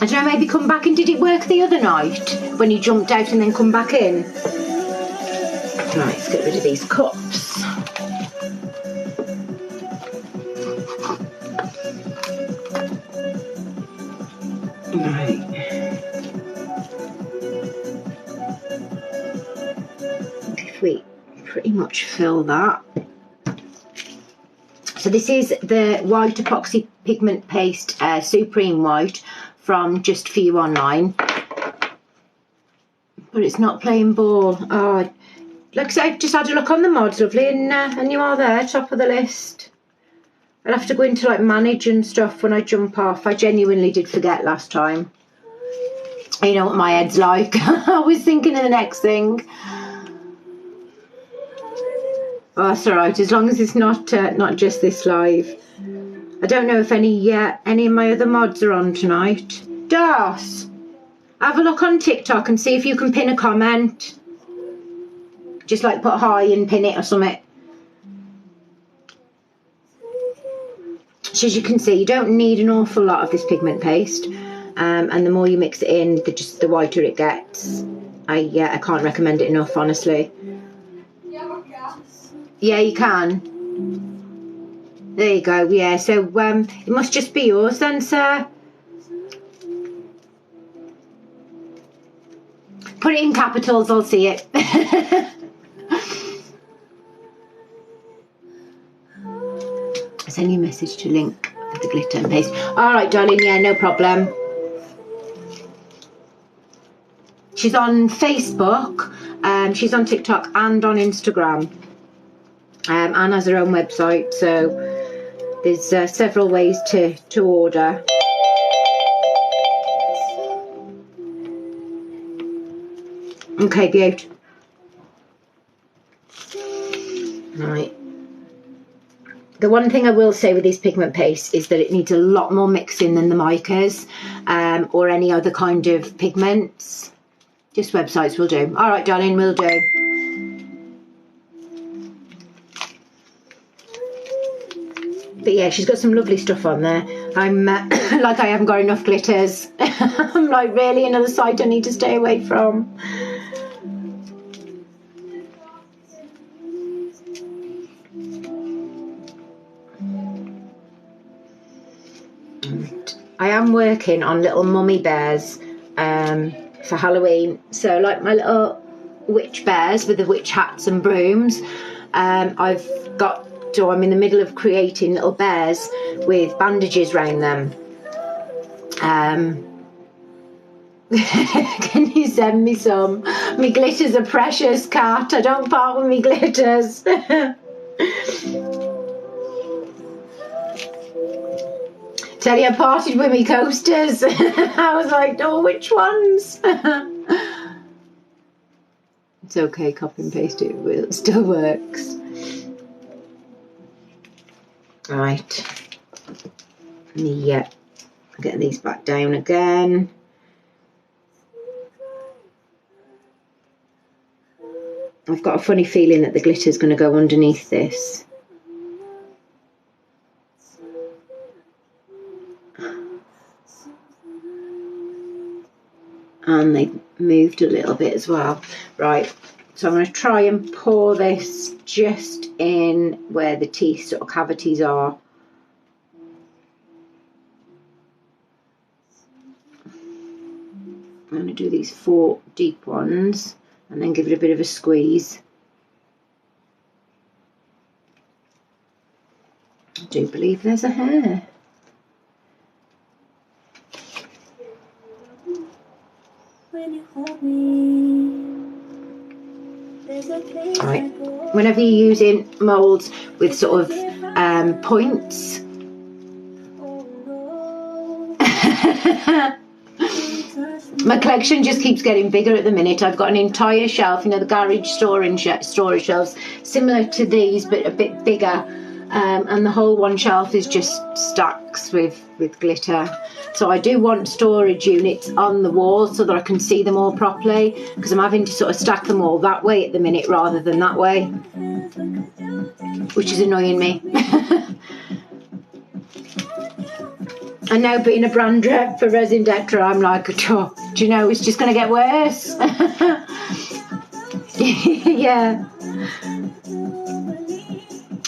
I don't know, maybe come back and did it work the other night when you jumped out and then come back in? Right, let's get rid of these cups. Right. If we pretty much fill that. So this is the white epoxy pigment paste Supreme White from Just For You online. But it's not playing ball. Oh, like I said, I just had a look on the mods, lovely, and you are there, top of the list. I'll have to go into like manage and stuff when I jump off. I genuinely did forget last time. You know what my head's like. I was thinking of the next thing. Oh, that's alright, as long as it's not just this live. I don't know if any of my other mods are on tonight. Das, have a look on TikTok and see if you can pin a comment. Just like put hi and pin it or something. So as you can see, you don't need an awful lot of this pigment paste, and the more you mix it in, the whiter it gets. I can't recommend it enough, honestly. Yeah, you can. There you go. Yeah, so it must just be yours then, sir. Put it in capitals, I'll see it. Send you a message to link the glitter and paste. All right, darling. Yeah, no problem. She's on Facebook. She's on TikTok and on Instagram. And has her own website. So there's several ways to order. Okay, beaut. Right. The one thing I will say with this pigment paste is that it needs a lot more mixing than the micas or any other kind of pigments. Just websites will do. All right, darling, will do. But yeah, she's got some lovely stuff on there. I'm like, I haven't got enough glitters. I'm like, really, another site I need to stay away from. I am working on little mummy bears for Halloween. So like my little witch bears with the witch hats and brooms. I'm in the middle of creating little bears with bandages around them. Can you send me some? Me glitters are precious, cat. I don't part with me glitters. Tell you I parted with me coasters. I was like, oh, which ones? It's okay, copy and paste it still works. Right. Yeah. Get these back down again. I've got a funny feeling that the glitter's going to go underneath this. And they moved a little bit as well. Right, So I'm going to try and pour this just in where the teeth sort of cavities are. I'm going to do these 4 deep ones and then give it a bit of a squeeze. I do believe there's a hair. Right. Whenever you're using moulds with sort of points, my collection just keeps getting bigger at the minute. I've got an entire shelf, you know, the garage storage shelves, similar to these but a bit bigger, and the whole one shelf is just stacks with glitter. So I do want storage units on the wall so that I can see them all properly, because I'm having to sort of stack them all that way at the minute rather than that way, which is annoying me. And now being a brand rep for Resin Detra, I'm like, oh, do you know, it's just going to get worse. Yeah.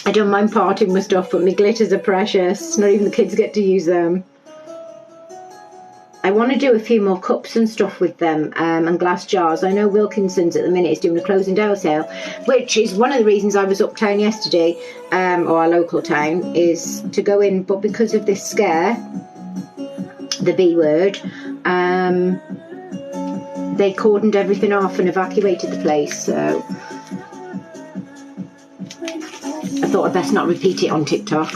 I don't mind parting with stuff, but my glitters are precious. Not even the kids get to use them. I want to do a few more cups and stuff with them, and glass jars. I know Wilkinson's at the minute is doing a closing down sale, which is one of the reasons I was uptown yesterday, or our local town, is to go in, but because of this scare, the B word, they cordoned everything off and evacuated the place, so I thought I'd best not repeat it on TikTok.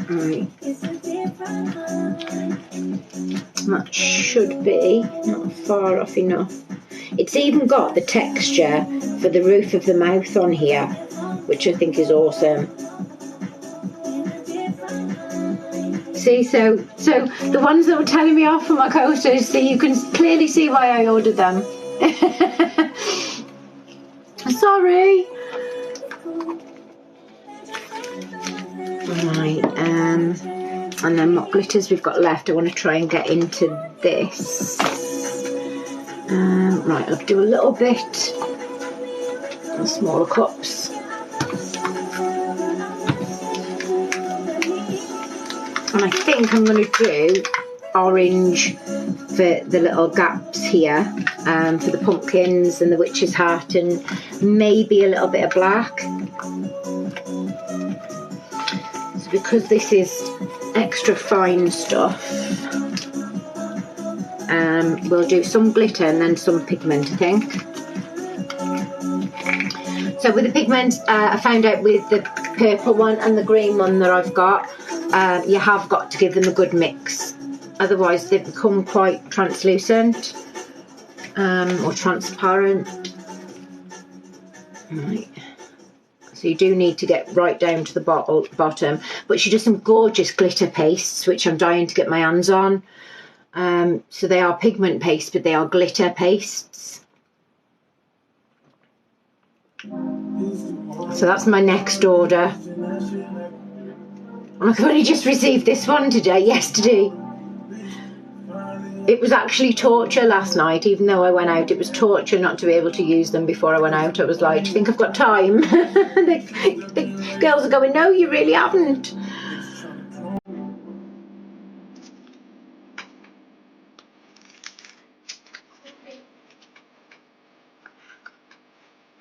Right. That should be not far off enough. It's even got the texture for the roof of the mouth on here, which I think is awesome. See, so the ones that were telling me off for my coasters, so you can clearly see why I ordered them. Sorry. Right, and then what glitters we've got left, I want to try and get into this. Right, I'll do a little bit in smaller cups. And I think I'm going to do orange for the little gaps here, for the pumpkins and the witch's hat, and maybe a little bit of black. So because this is extra fine stuff, we'll do some glitter and then some pigment, I think. So with the pigment, I found out with the purple one and the green one that I've got, you have got to give them a good mix, otherwise they become quite translucent, or transparent. Right. So you do need to get right down to the bottom, but she does some gorgeous glitter pastes, which I'm dying to get my hands on. So they are pigment pastes, but they are glitter pastes. So that's my next order. I've only just received this one yesterday. It was actually torture last night, even though I went out. It was torture not to be able to use them before I went out. I was like, do you think I've got time? the girls are going, no, you really haven't.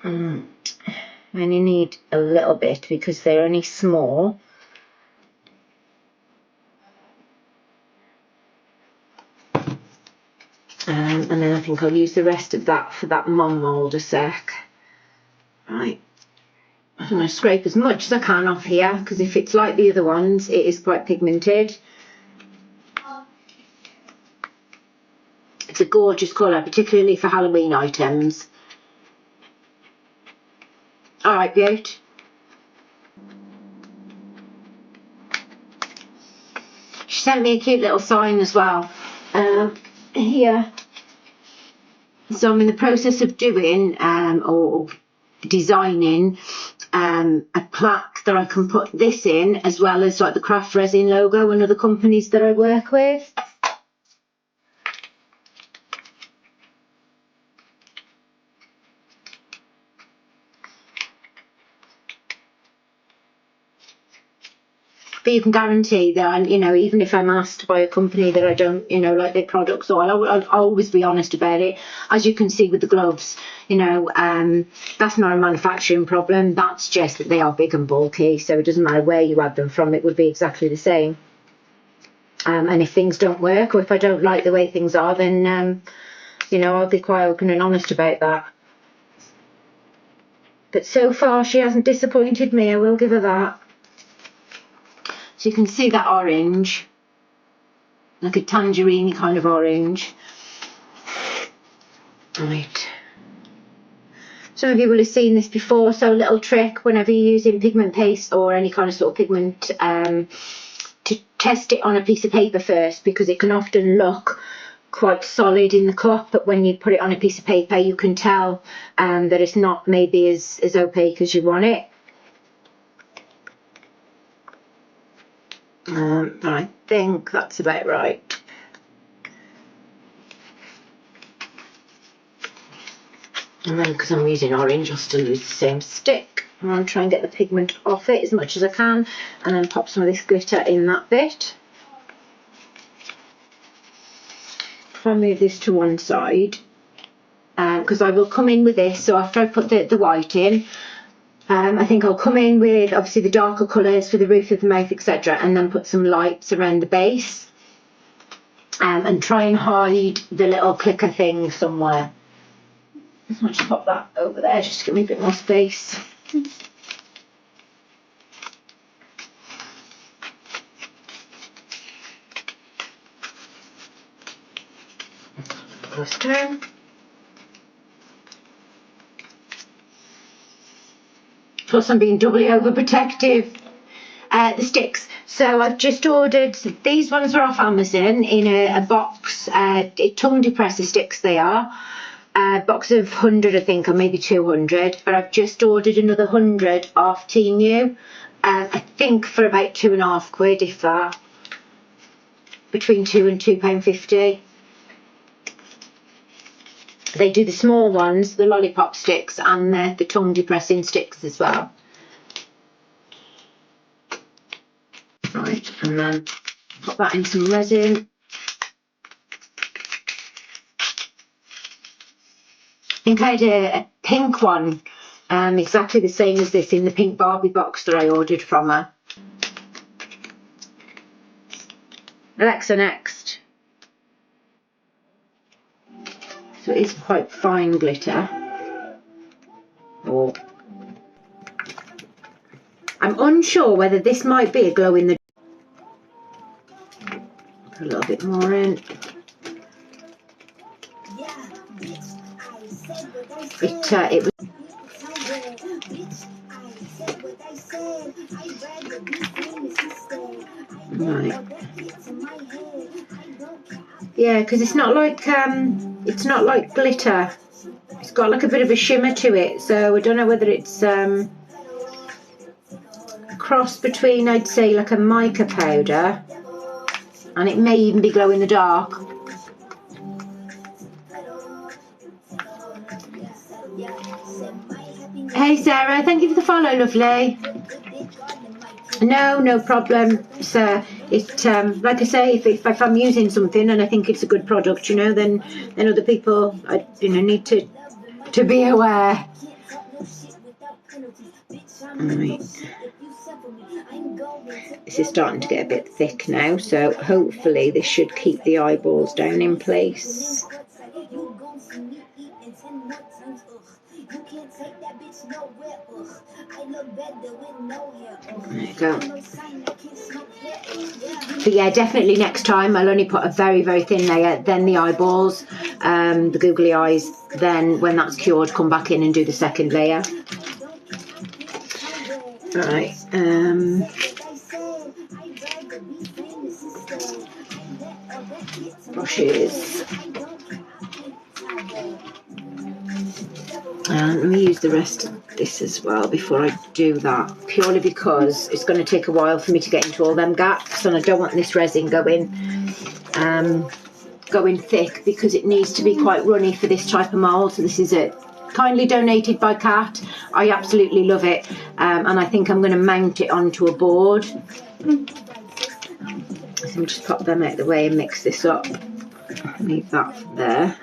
I only need a little bit because they're only small. And then I think I'll use the rest of that for that mould a sec. Right. I'm going to scrape as much as I can off here, because if it's like the other ones, it is quite pigmented. It's a gorgeous colour, particularly for Halloween items. Alright, beaut. She sent me a cute little sign as well. Here. So I'm in the process of doing or designing a plaque that I can put this in, as well as like the craft resin logo and other companies that I work with. but you can guarantee that, you know, even if I'm asked by a company that I don't, you know, like their products, or I'll always be honest about it. As you can see with the gloves, you know, that's not a manufacturing problem. That's just that they are big and bulky. So it doesn't matter where you had them from, it would be exactly the same. And if things don't work, or if I don't like the way things are, then, you know, I'll be quite open and honest about that. But so far, she hasn't disappointed me, I will give her that. So you can see that orange, like a tangerine kind of orange. Right. Some of you will have seen this before, so a little trick whenever you're using pigment paste or any kind of sort of pigment, to test it on a piece of paper first, because it can often look quite solid in the cup, but when you put it on a piece of paper you can tell that it's not maybe as opaque as you want it. I think that's about right. And then, because I'm using orange, I'll still use the same stick. I'm going to try and get the pigment off it as much as I can, and then pop some of this glitter in that bit. If I move this to one side, because I will come in with this, so after I put the white in, I think I'll come in with obviously the darker colours for the roof of the mouth, etc., and then put some lights around the base, and try and hide the little clicker thing somewhere. I'll just pop that over there just to give me a bit more space. Pull this down. Plus I'm being doubly overprotective. The sticks. So I've just ordered, these ones are off Amazon in a box, tongue depressor sticks they are. A box of 100 I think, or maybe 200, but I've just ordered another 100 off Temu, I think for about £2.50, if that, between £2 and £2.50. They do the small ones, the lollipop sticks, and the tongue depressing sticks as well. Right, and then put that in some resin. I think I had a pink one, exactly the same as this, in the pink Barbie box that I ordered from her. Alexa, next. So it is quite fine glitter. Oh. I'm unsure whether this might be a glow in the... Put a little bit more in. It was... Right. Yeah, because it's not like glitter. It's got like a bit of a shimmer to it, so I don't know whether it's a cross between, I'd say, like a mica powder, and it may even be glow in the dark. Hey Sarah, thank you for the follow, lovely. No problem, sir. It like I say, if I'm using something and I think it's a good product, you know, then other people, need to be aware. Right. This is starting to get a bit thick now, so hopefully this should keep the eyeballs down in place. There you go. But yeah, definitely next time I'll only put a very, very thin layer, then the eyeballs, the googly eyes, then when that's cured, come back in and do the second layer. Right. Brushes. Let me use the rest of this as well before I do that, purely because it's going to take a while for me to get into all them gaps, and I don't want this resin going thick, because it needs to be quite runny for this type of mould. So this is it, kindly donated by Kat. I absolutely love it, and I think I'm going to mount it onto a board So we just pop them out of the way and mix this up. Leave that there.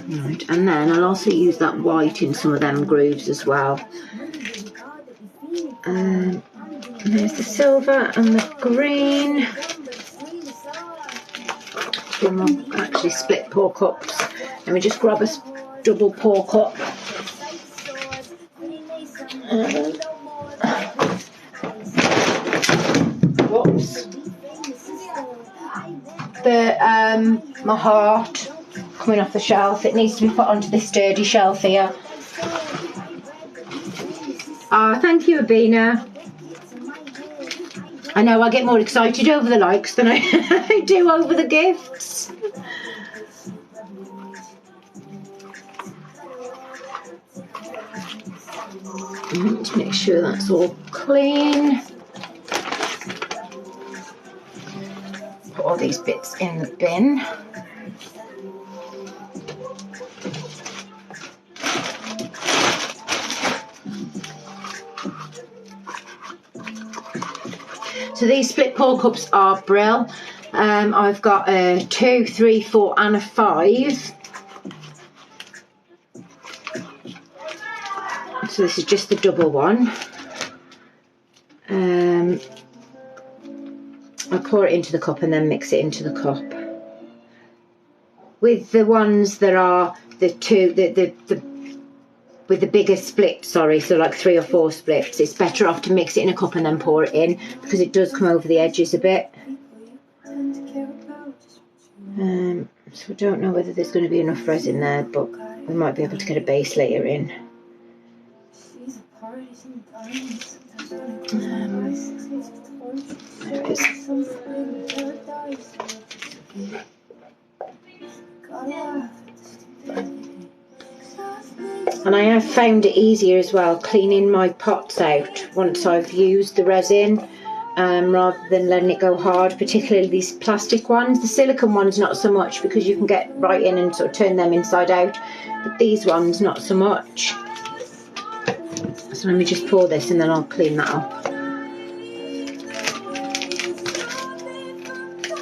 Right, and then I'll also use that white in some of them grooves as well. There's the silver and the green. Two more actually split pour cups. Let me just grab a double pour cup. Whoops. My heart coming off the shelf. It needs to be put onto this sturdy shelf here. Ah, thank you, Abina. I know I get more excited over the likes than I do over the gifts. Let's make sure that's all clean. Put all these bits in the bin. So these split pour cups are brill. I've got a 2, 3, 4 and a 5. So this is just the double one. I'll pour it into the cup and then mix it into the cup. With the ones that are the two, with the bigger split, sorry, so like 3 or 4 splits, it's better off to mix it in a cup and then pour it in, because it does come over the edges a bit. So I don't know whether there's going to be enough resin there, but we might be able to get a base layer in. There it is. And I have found it easier as well cleaning my pots out once I've used the resin, rather than letting it go hard, particularly these plastic ones. The silicone ones not so much, because you can get right in and sort of turn them inside out, but these ones not so much. So let me just pour this and then I'll clean that up.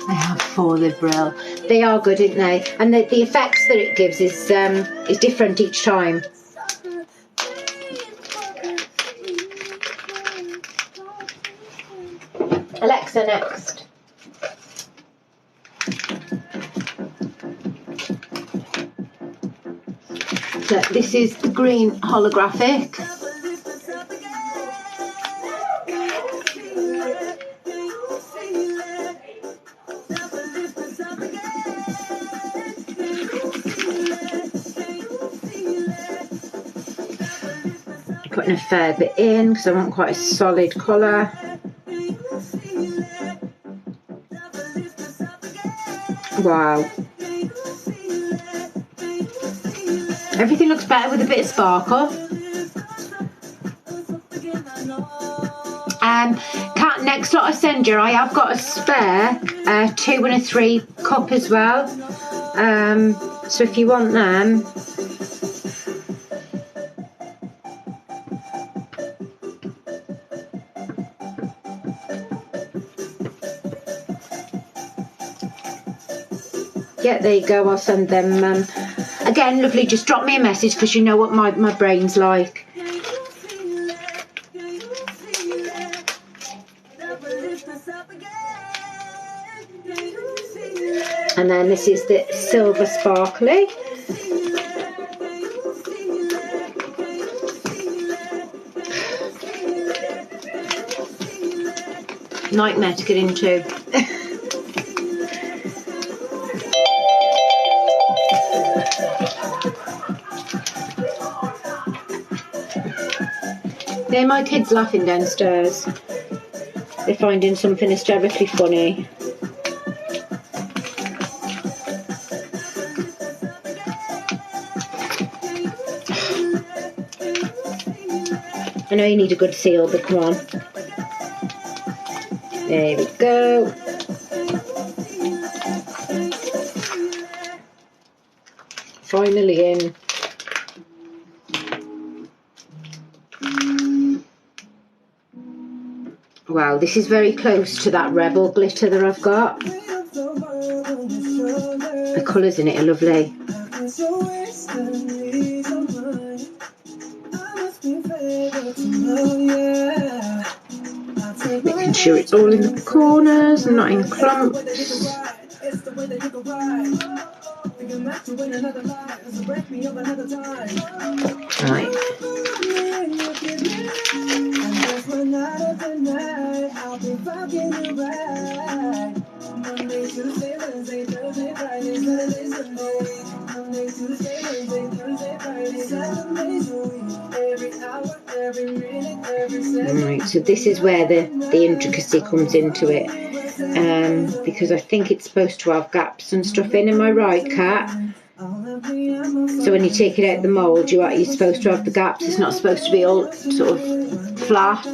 They are for the brill. They are good, aren't they? And the effects that it gives is different each time. Alexa, next. So this is the green holographic. Putting a fair bit in because I want quite a solid colour. Wow. Everything looks better with a bit of sparkle. Next lot I send you, I have got a spare 2 and a 3 cup as well. So if you want them, yeah, there you go, I'll send them. Again, lovely, just drop me a message because you know what my brain's like. And then this is the silver sparkly. Nightmare to get into. They're my kids laughing downstairs. They're finding something hysterically funny. I know you need a good seal, but come on. There we go. Finally in. Wow, this is very close to that Rebel glitter that I've got. The colours in it are lovely. Making sure it's all in the corners and not in clumps. Right. Right, so this is where the intricacy comes into it, because I think it's supposed to have gaps and stuff in. Am I right, Kat? So when you take it out of the mould, you're supposed to have the gaps. It's not supposed to be all sort of flat.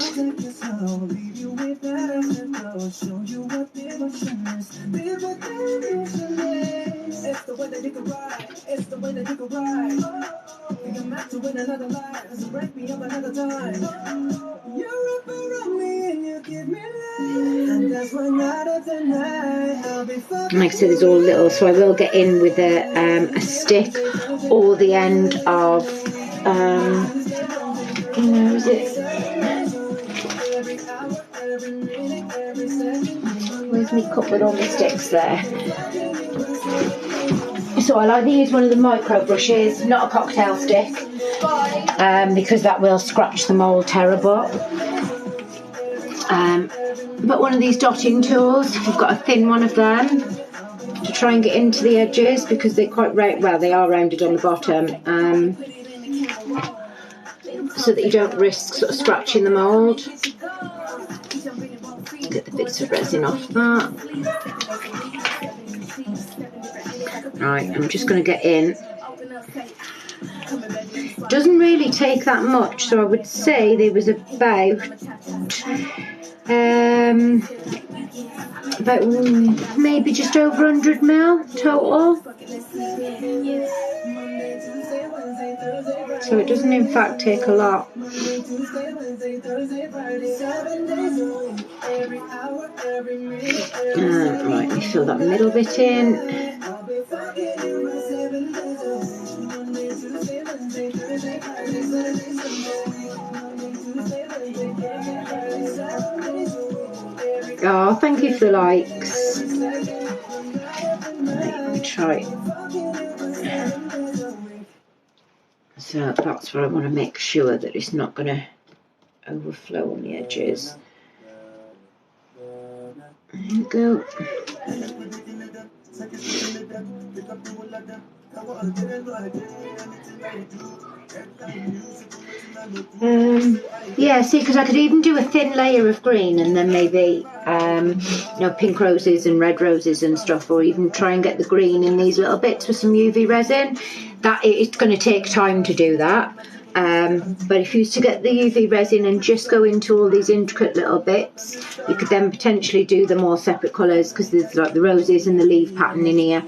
Like I said, there's all little, so I will get in with a stick or the end of, is it? Where's my cup with all the sticks there? So I like to use one of the micro brushes, not a cocktail stick, because that will scratch the mould terrible. But one of these dotting tools, I've got a thin one of them to try and get into the edges because they're quite round. Well, they are rounded on the bottom, so that you don't risk sort of scratching the mould. Get the bits of resin off that. Right, I'm just going to get in. Doesn't really take that much, so I would say there was about maybe just over 100 ml total. So it doesn't in fact take a lot. Right, let me fill that middle bit in. Oh, thank you for the likes. Right, let me try. So that's where I want to make sure that it's not going to overflow on the edges. There you go. Yeah, see, because I could even do a thin layer of green and then maybe pink roses and red roses and stuff, or even try and get the green in these little bits with some UV resin. That it's going to take time to do that, but if you used to get the UV resin and just go into all these intricate little bits, you could then potentially do them all separate colours, because there's like the roses and the leaf pattern in here.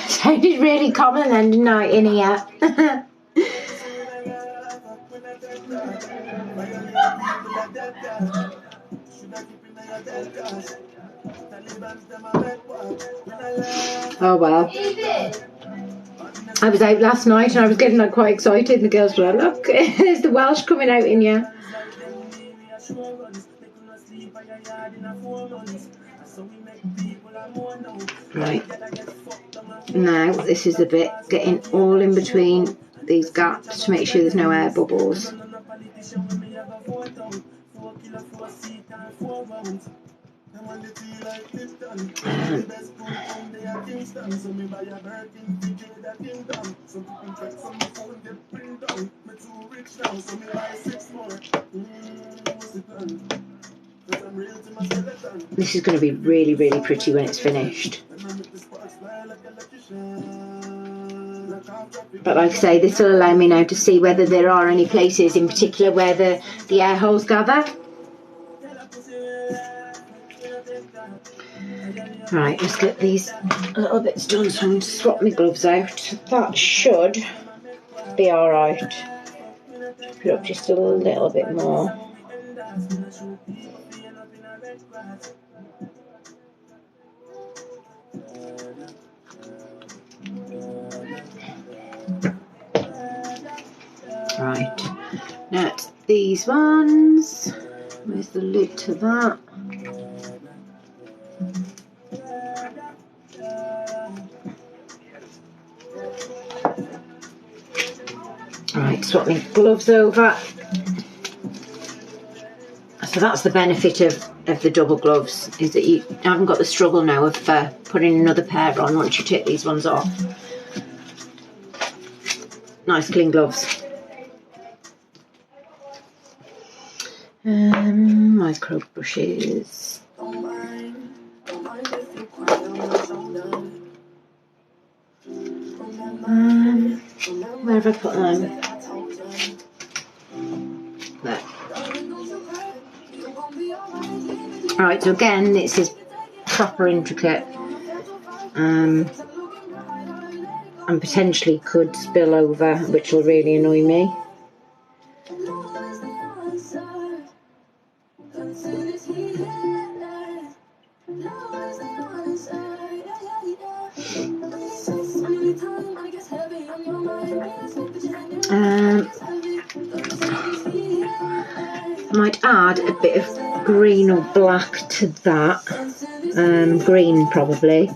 Sounded really common then, didn't I, in here? Oh well. I was out last night and I was getting quite excited, and the girls were like, look, there's the Welsh coming out in you. Right, now this is the bit getting all in between these gaps to make sure there's no air bubbles. This is going to be really, really pretty when it's finished. But like I say, this will allow me now to see whether there are any places in particular where the air holes gather. Right, let's get these little bits done so I can swap my gloves out. That should be alright. Put it up just a little bit more. Right, now it's these ones. Where's the lid to that? Right, swap my gloves over. So that's the benefit of the double gloves, is that you haven't got the struggle now of putting another pair on once you take these ones off. Nice clean gloves. Micro brushes. Where have I put them? There. Alright, so again, this is proper intricate. And potentially could spill over, which will really annoy me. Might add a bit of green or black to that. Green probably.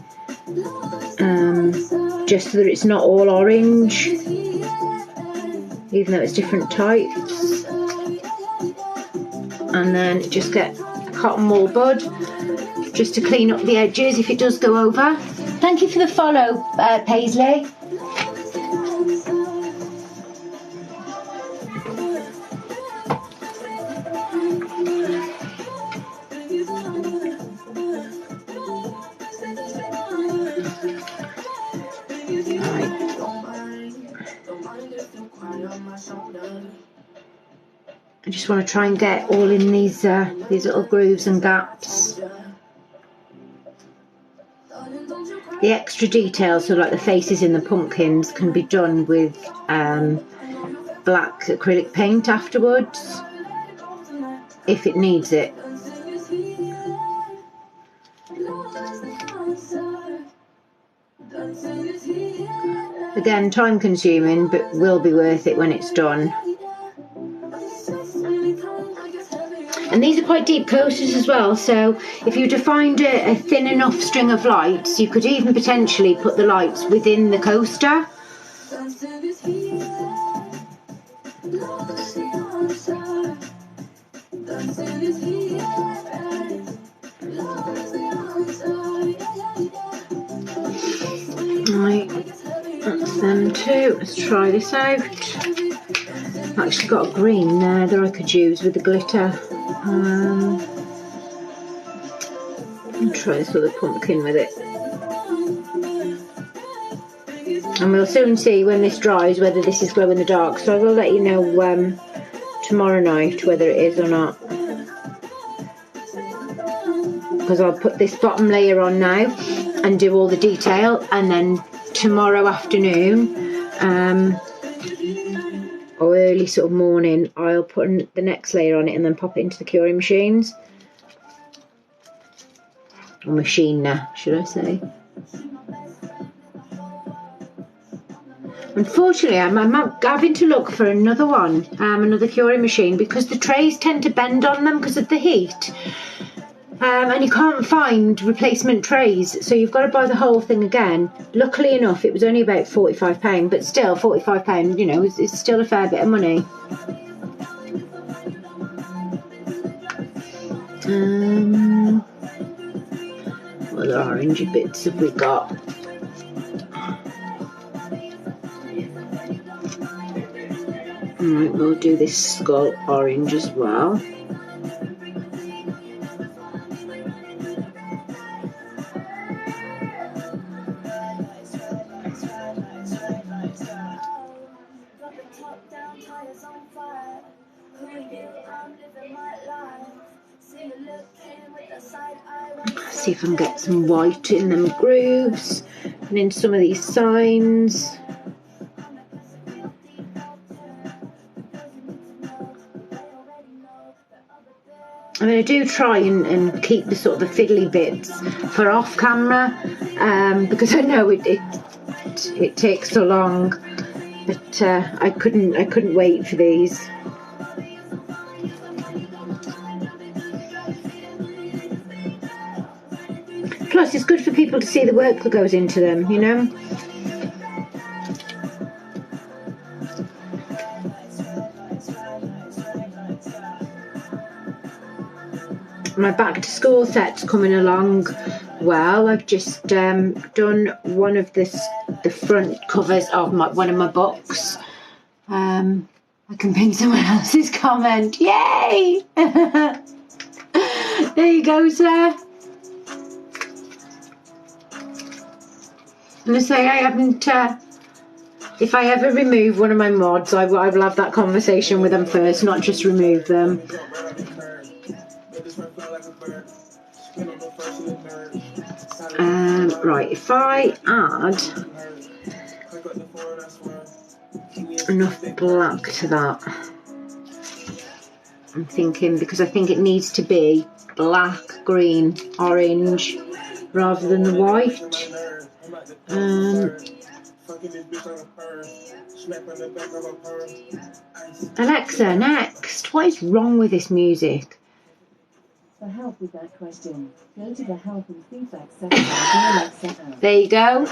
Just so that it's not all orange, even though it's different types. And then just get a cotton wool bud just to clean up the edges if it does go over. Thank you for the follow, Paisley. I just want to try and get all in these little grooves and gaps. The extra details, so like the faces in the pumpkins, can be done with black acrylic paint afterwards, if it needs it. Again, time consuming, but will be worth it when it's done. And these are quite deep coasters as well, so if you were to find a thin enough string of lights, you could even potentially put the lights within the coaster. Right, that's them two. Let's try this out. I've actually got a green there that I could use with the glitter. I'll try this other pumpkin with it. And we'll soon see when this dries whether this is glow in the dark. So I will let you know tomorrow night whether it is or not. Because I'll put this bottom layer on now and do all the detail, and then tomorrow afternoon or early sort of morning I'll put the next layer on it and then pop it into the curing machines. Or machiner, should I say. Unfortunately, I'm having to look for another one, another curing machine, because the trays tend to bend on them because of the heat. And you can't find replacement trays, so you've got to buy the whole thing again. Luckily enough, it was only about £45, but still, £45, you know, is still a fair bit of money. What other orangey bits have we got? Alright, we'll do this skull orange as well. See if I can get some white in them grooves and in some of these signs. I mean, I do try and keep the sort of the fiddly bits for off camera, because I know it takes so long. But I couldn't wait for these. Plus, it's good for people to see the work that goes into them, you know. My back to school set's coming along well. I've just done one of the front covers of one of my books. I can pin someone else's comment. Yay! There you go, sir. I'm going to say I haven't, if I ever remove one of my mods, I will have that conversation with them first, not just remove them. Right, if I add enough black to that, I'm thinking, because I think it needs to be black, green, orange rather than the white. Alexa, next. What is wrong with this music? For help with that question, go to the help and feedback section of the Alexa app. There you go.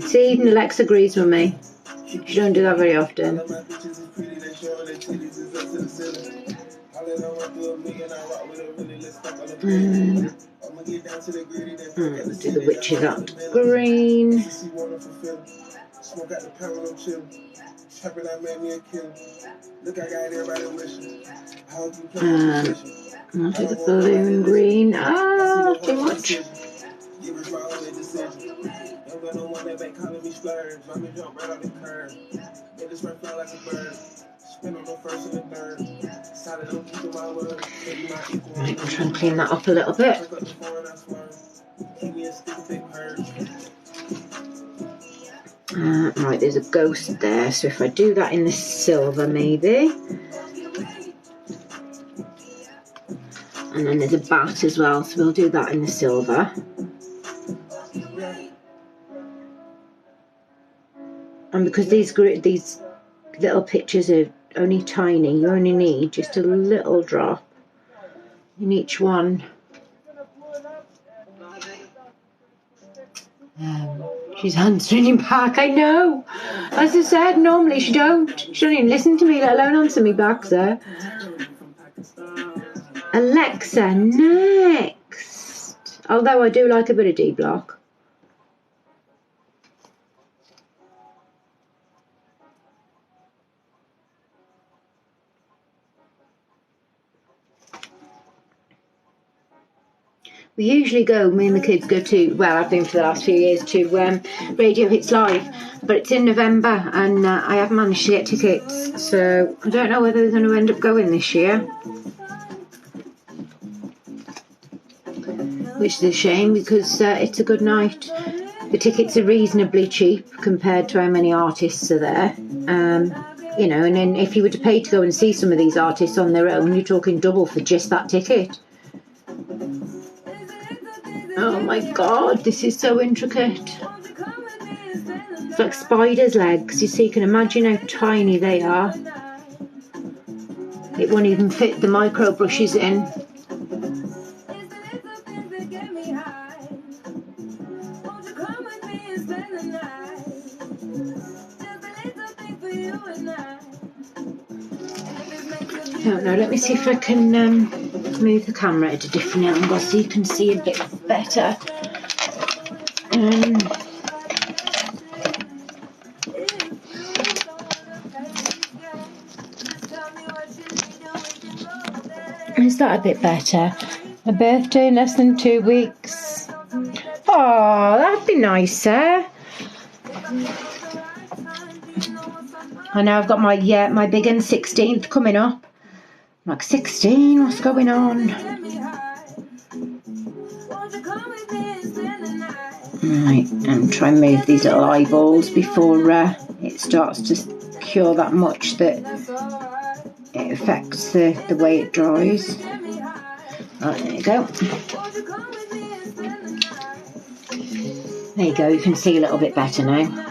See, even Alexa agrees with me. You don't do that very often. Do the witches up green. I'll do the balloon green. Ah, too much. Right, I'll try and clean that up a little bit. Right, there's a ghost there, so if I do that in the silver maybe. And then there's a bat as well, so we'll do that in the silver. And because these little pictures are only tiny, you only need just a little drop in each one. She's answering back, I know. As I said, normally she don't even listen to me, let alone answer me back, sir. Alexa, next. Although I do like a bit of D-block. We usually go, me and the kids go to, well, I've been for the last few years to Radio Hits Live, but it's in November and I haven't managed to get tickets, so I don't know whether we're going to end up going this year. Which is a shame because it's a good night. The tickets are reasonably cheap compared to how many artists are there. You know, and then if you were to pay to go and see some of these artists on their own, you're talking double for just that ticket. Oh my god, this is so intricate. It's like spider's legs. You see, you can imagine how tiny they are. It won't even fit the micro brushes in. I don't know, let me see if I can move the camera at a different angle so you can see a bit better. Is that a bit better? A birthday in less than 2 weeks. Oh, that'd be nicer. I know I've got my my big and 16th coming up. I'm like 16, what's going on? Right, and try and move these little eyeballs before it starts to cure that much that it affects the way it dries. Right, there you go. There you go, you can see a little bit better now.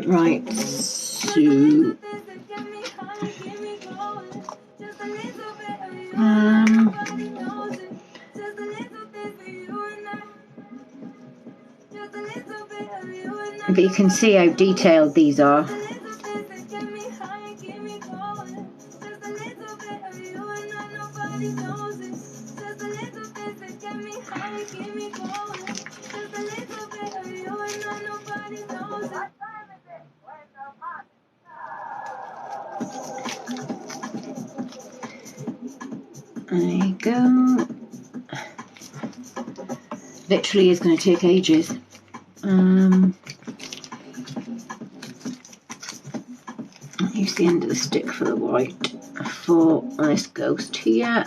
Right, so but you can see how detailed these are. There you go. Literally is going to take ages. Use the end of the stick for the white for this ghost here.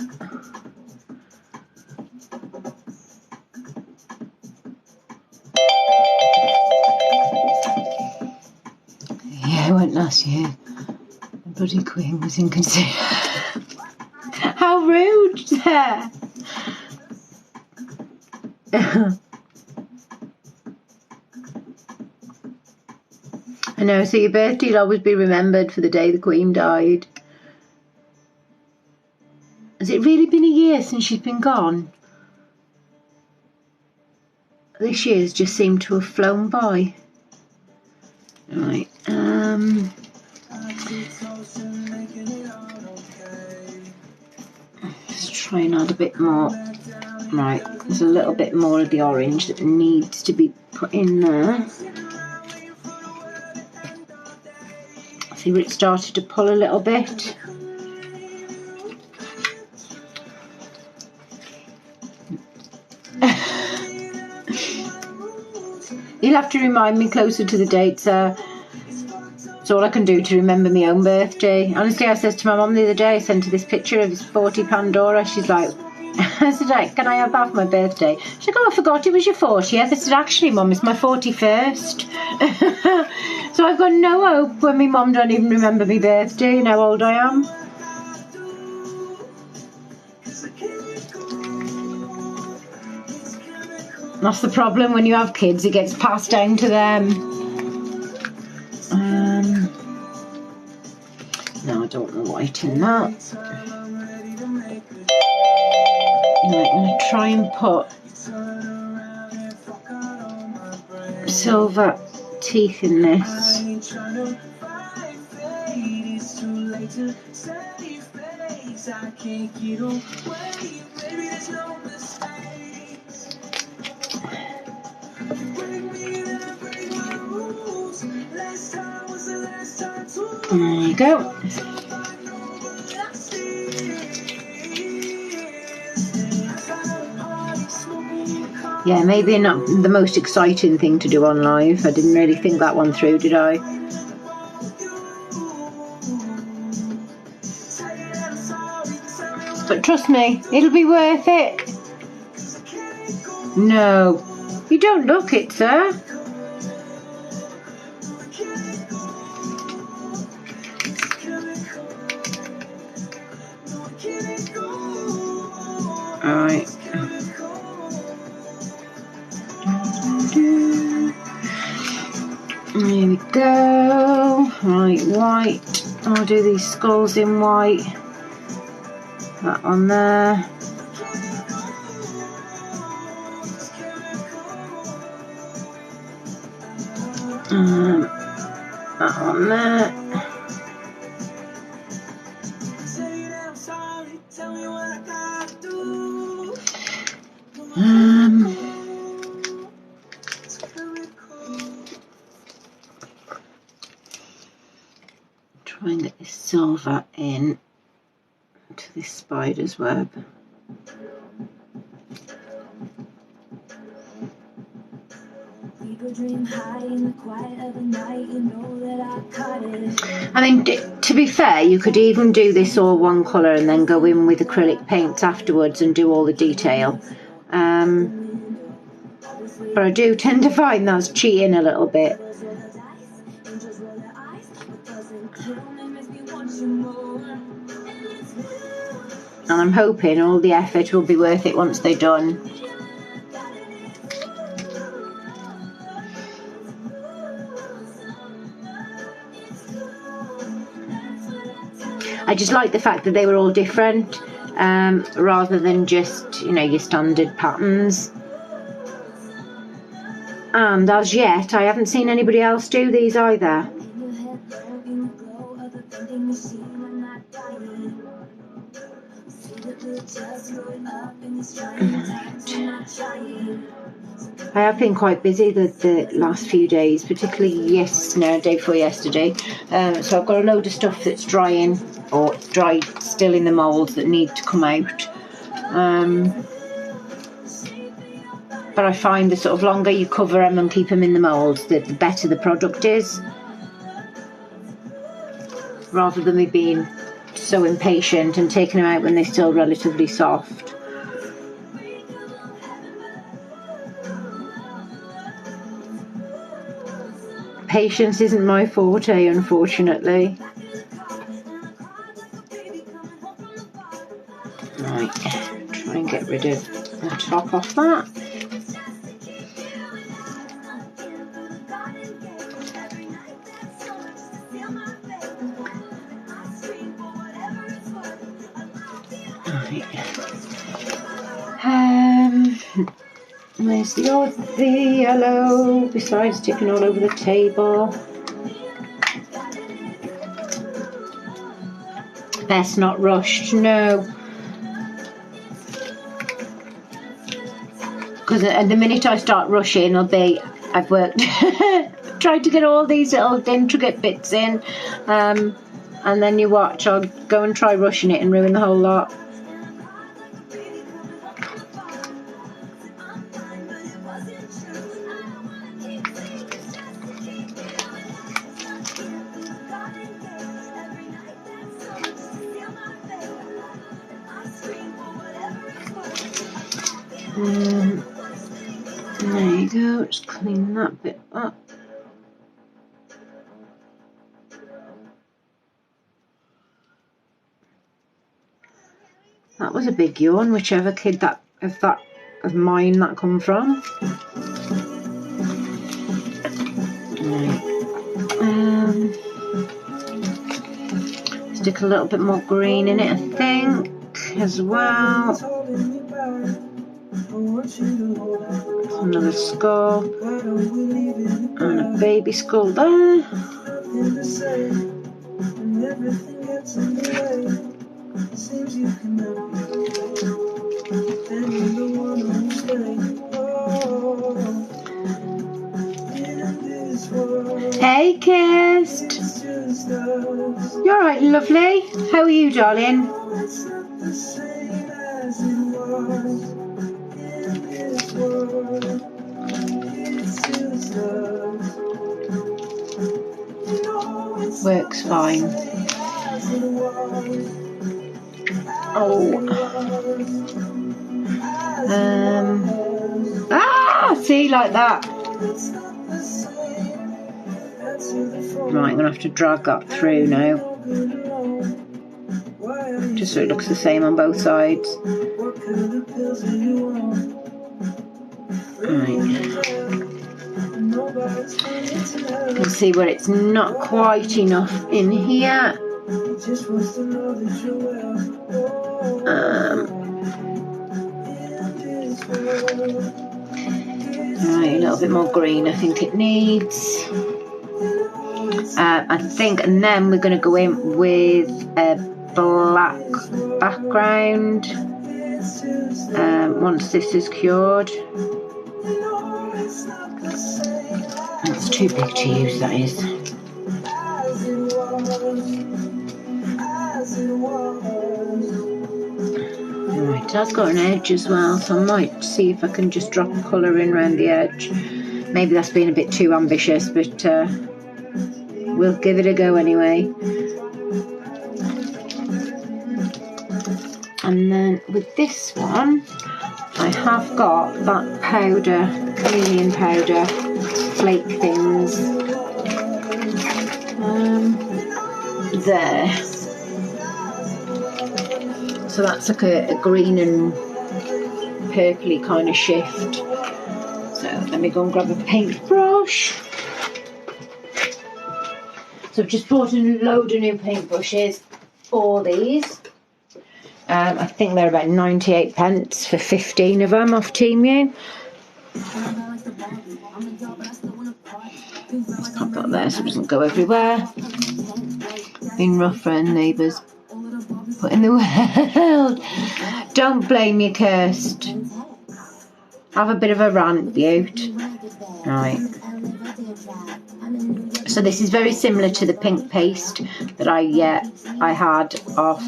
Yeah, it went last year. The bloody queen was inconsiderate. How rude there! I know, so your birthday will always be remembered for the day the Queen died. Has it really been a year since she's been gone? This year's just seemed to have flown by. Right, let's try and add a bit more. Right, there's a little bit more of the orange that needs to be put in there. See where it started to pull a little bit? You'll have to remind me closer to the date, sir. It's all I can do to remember my own birthday. Honestly, I said to my mum the other day, I sent her this picture of this 40 Pandora. She's like, I said, right, can I have that for my birthday? She's like, oh, I forgot it was your 40th. I said, actually, Mum, it's my 41st. So I've got no hope when my mum don't even remember my birthday and how old I am. That's the problem when you have kids, it gets passed down to them. No, I don't want the white in that. Right, I'm going to try and put silver teeth in this. There you go. Yeah, maybe not the most exciting thing to do on live. I didn't really think that one through, did I? But trust me, it'll be worth it. No, you don't look it, sir. Alright. There we go. Right, white. I'll do these skulls in white. That on there. That on there. Try and get this silver in to this spider's web. I mean, to be fair, you could even do this all one colour and then go in with acrylic paints afterwards and do all the detail. But I do tend to find that's cheating a little bit. And I'm hoping all the effort will be worth it once they're done. I just like the fact that they were all different, rather than just, you know, your standard patterns. And as yet, I haven't seen anybody else do these either. I have been quite busy the last few days, particularly day before yesterday. So I've got a load of stuff that's drying or dried still in the moulds that need to come out. But I find the sort of longer you cover them and keep them in the moulds, the better the product is. Rather than me being so impatient and taking them out when they're still relatively soft. Patience isn't my forte, unfortunately. Right, try and get rid of the top off that. Where's the yellow, besides sticking all over the table? Best not rushed, no. Because at the minute I start rushing, I've worked, tried to get all these little intricate bits in, and then you watch, I'll go and try rushing it and ruin the whole lot. There you go, just clean that bit up. That was a big yawn, whichever kid of mine that come from. Right. Stick a little bit more green in it, I think, as well. Another skull and a baby skull there. Hey, Kirst. You're right, lovely. How are you, darling? Works fine. See, like that. Right, I'm gonna have to drag that through now, just so it looks the same on both sides. Right. You'll see where it's not quite enough in here. Right, a little bit more green I think it needs. I think, and then we're going to go in with a black background once this is cured. It's too big to use, that is. Right, it has got an edge as well, so I might see if I can just drop a colour in around the edge. Maybe that's being a bit too ambitious, but we'll give it a go anyway. And then with this one, I have got that powder, chameleon powder, flake things. There. So that's like a green and purpley kind of shift. So let me go and grab a paintbrush. So I've just bought a load of new paintbrushes for these. I think they're about 98 pence for 15 of them off Temu. Pop that there so it doesn't go everywhere. Been rough around neighbours. What in the world? Don't blame you, Kirst. Have a bit of a rant, Beaut. Right. So this is very similar to the pink paste that I had off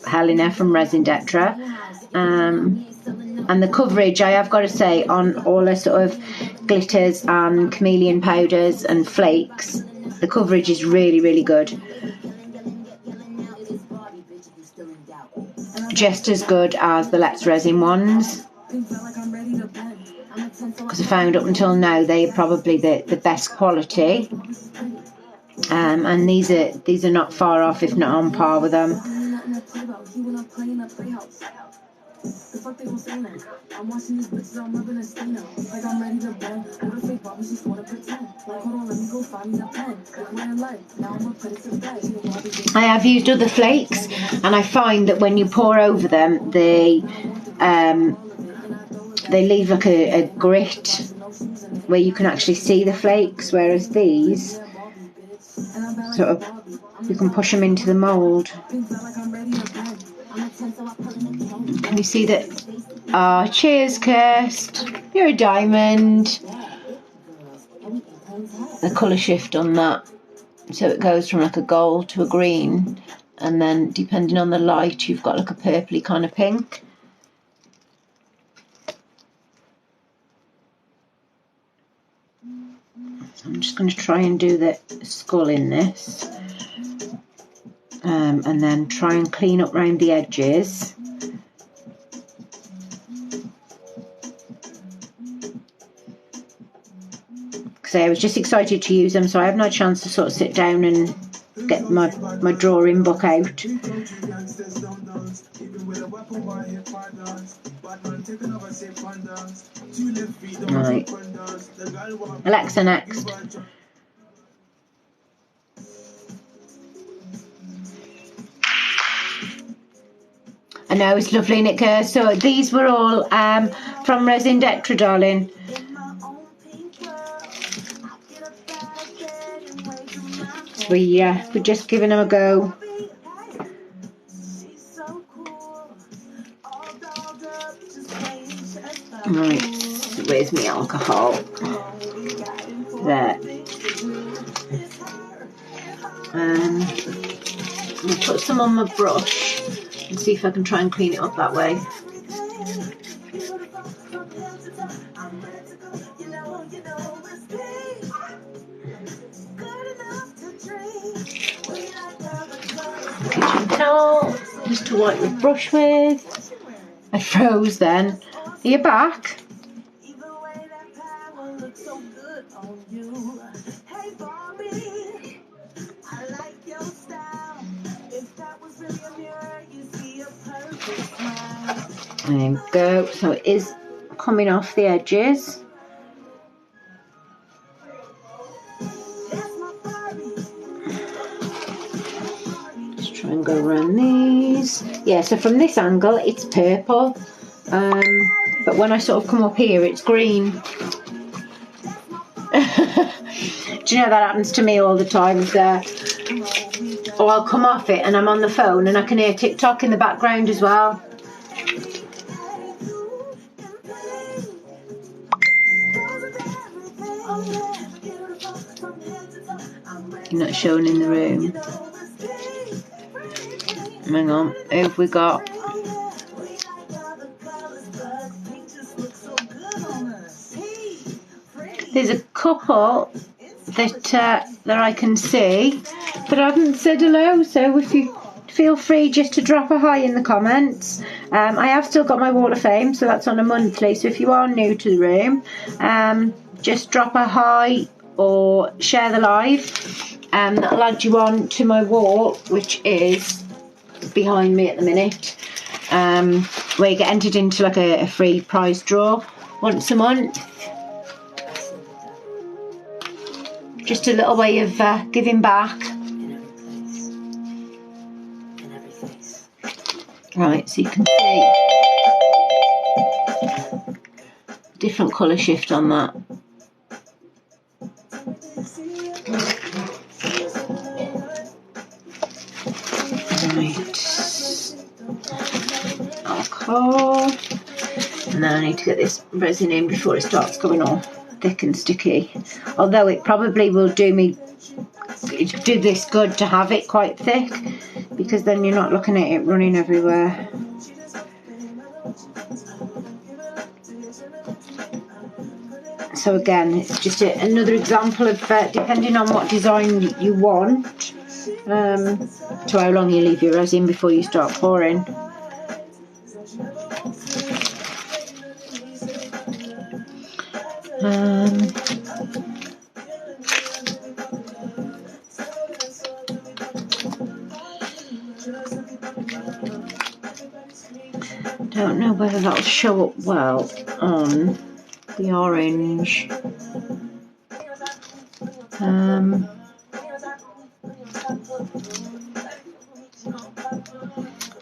Helena from Resin Detra. And the coverage, I have got to say, on all the sort of glitters and chameleon powders and flakes, the coverage is really, really good. Just as good as the Let's Resin ones. Because I found up until now they are probably the best quality. And these are not far off, if not on par with them. I have used other flakes, and I find that when you pour over them, they leave like a grit where you can actually see the flakes, whereas these sort of, you can push them into the mould. Can you see that? Ah, cheers, Kirst. You're a diamond. The colour shift on that, so it goes from like a gold to a green, and then depending on the light, you've got like a purpley kind of pink. I'm just going to try and do the skull in this, and then try and clean up around the edges. Because I was just excited to use them, so I have no chance to sort of sit down and get my drawing book out. Right. Alexa, next. I know, it's lovely, Nick. So these were all from Resin Detra, darling. We're just giving them a go. Right, so where's my alcohol? There. I'll put some on my brush and see if I can try and clean it up that way. Kitchen towel, just to wipe the brush with. I froze then. Are you back? There we go. So it is coming off the edges. Let's try and go around these. Yeah, so from this angle it's purple. But when I sort of come up here, it's green. Do you know that happens to me all the time? Or I'll come off it and I'm on the phone and I can hear TikTok in the background as well. You're not showing in the room. Hang on, who have we got? There's a couple that I can see that I haven't said hello, so if you feel free just to drop a hi in the comments. I have still got my wall of fame, so that's on a monthly, so if you are new to the room, just drop a hi or share the live, that'll add you on to my wall, which is behind me at the minute, where you get entered into like a free prize draw once a month. Just a little way of giving back. Right, so you can see different colour shift on that. Right. Alcohol. And then I need to get this resin in before it starts going all thick and sticky. Although it probably will do this good to have it quite thick, because then you're not looking at it running everywhere. So again, it's just another example of depending on what design you want, to how long you leave your resin before you start pouring. Don't know whether that'll show up well on the orange. Don't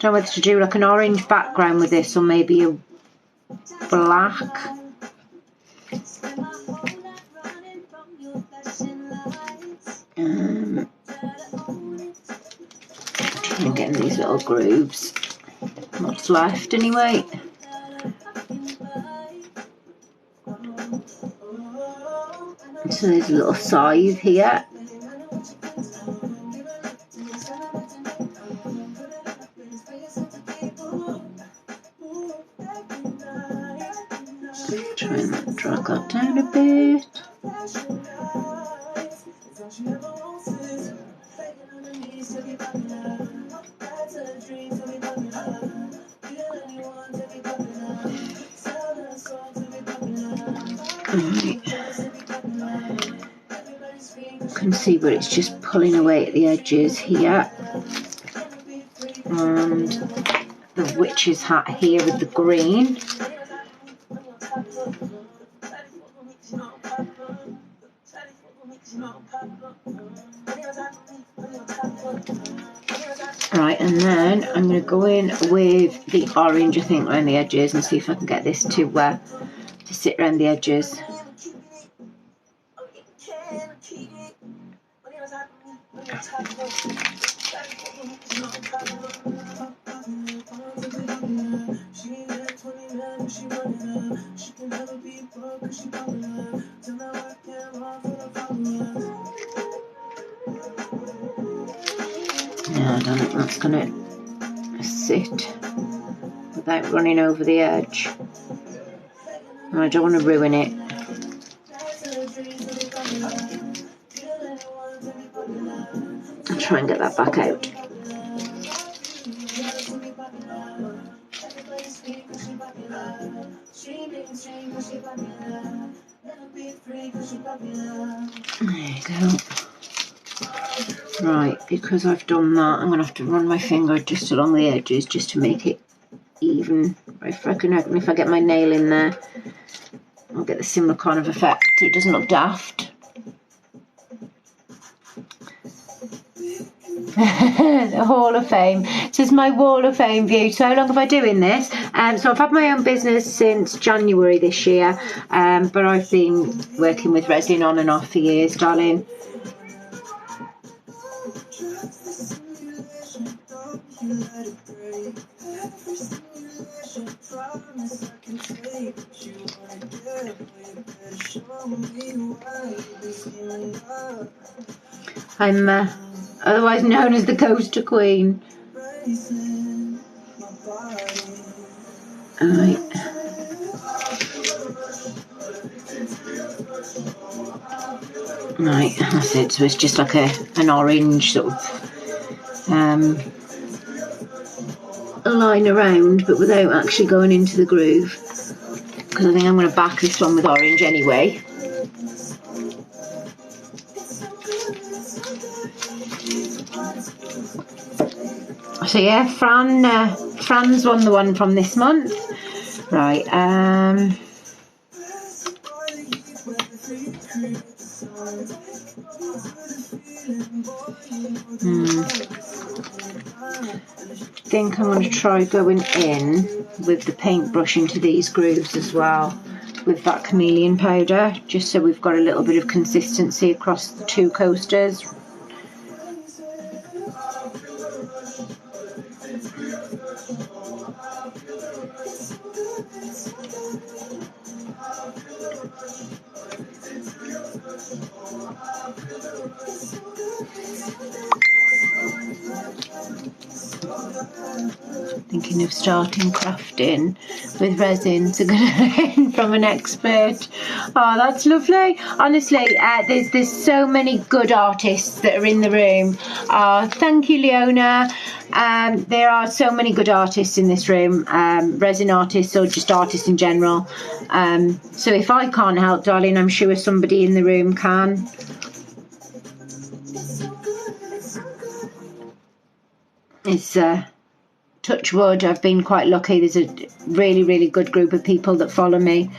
know whether to do like an orange background with this or maybe a black. Try and get in these little grooves. What's left anyway. So there's a little scythe here. Try and drag that down a bit. Right. You can see where it's just pulling away at the edges here, and the witch's hat here with the green. Right, and then I'm going to go in with the orange, I think, around the edges, and see if I can get this to sit around the edges. Yeah, I don't think that's going to sit without running over the edge. And I don't want to ruin it. I'll try and get that back out. There you go. Right, because I've done that, I'm going to have to run my finger just along the edges just to make it even. If I get my nail in there, I'll get the similar kind of effect so it doesn't look daft. The Hall of Fame. This is my Wall of Fame view. So how long have I been doing this? So I've had my own business since January this year, but I've been working with resin on and off for years, darling. I'm otherwise known as the Coaster Queen. Alright. Right, that's it. So it's just like an orange sort of line around, but without actually going into the groove. Because I think I'm going to back this one with orange anyway. So yeah, Fran's won the one from this month. Right, I think I'm going to try going in with the paintbrush into these grooves as well with that chameleon powder, just so we've got a little bit of consistency across the two coasters. Thinking of starting crafting with resin to learn from an expert. Oh, that's lovely. Honestly, there's so many good artists that are in the room. Thank you, Leona. There are so many good artists in this room, resin artists or just artists in general. So if I can't help, darling, I'm sure somebody in the room can. It's touch wood, I've been quite lucky. There's a really, really good group of people that follow me.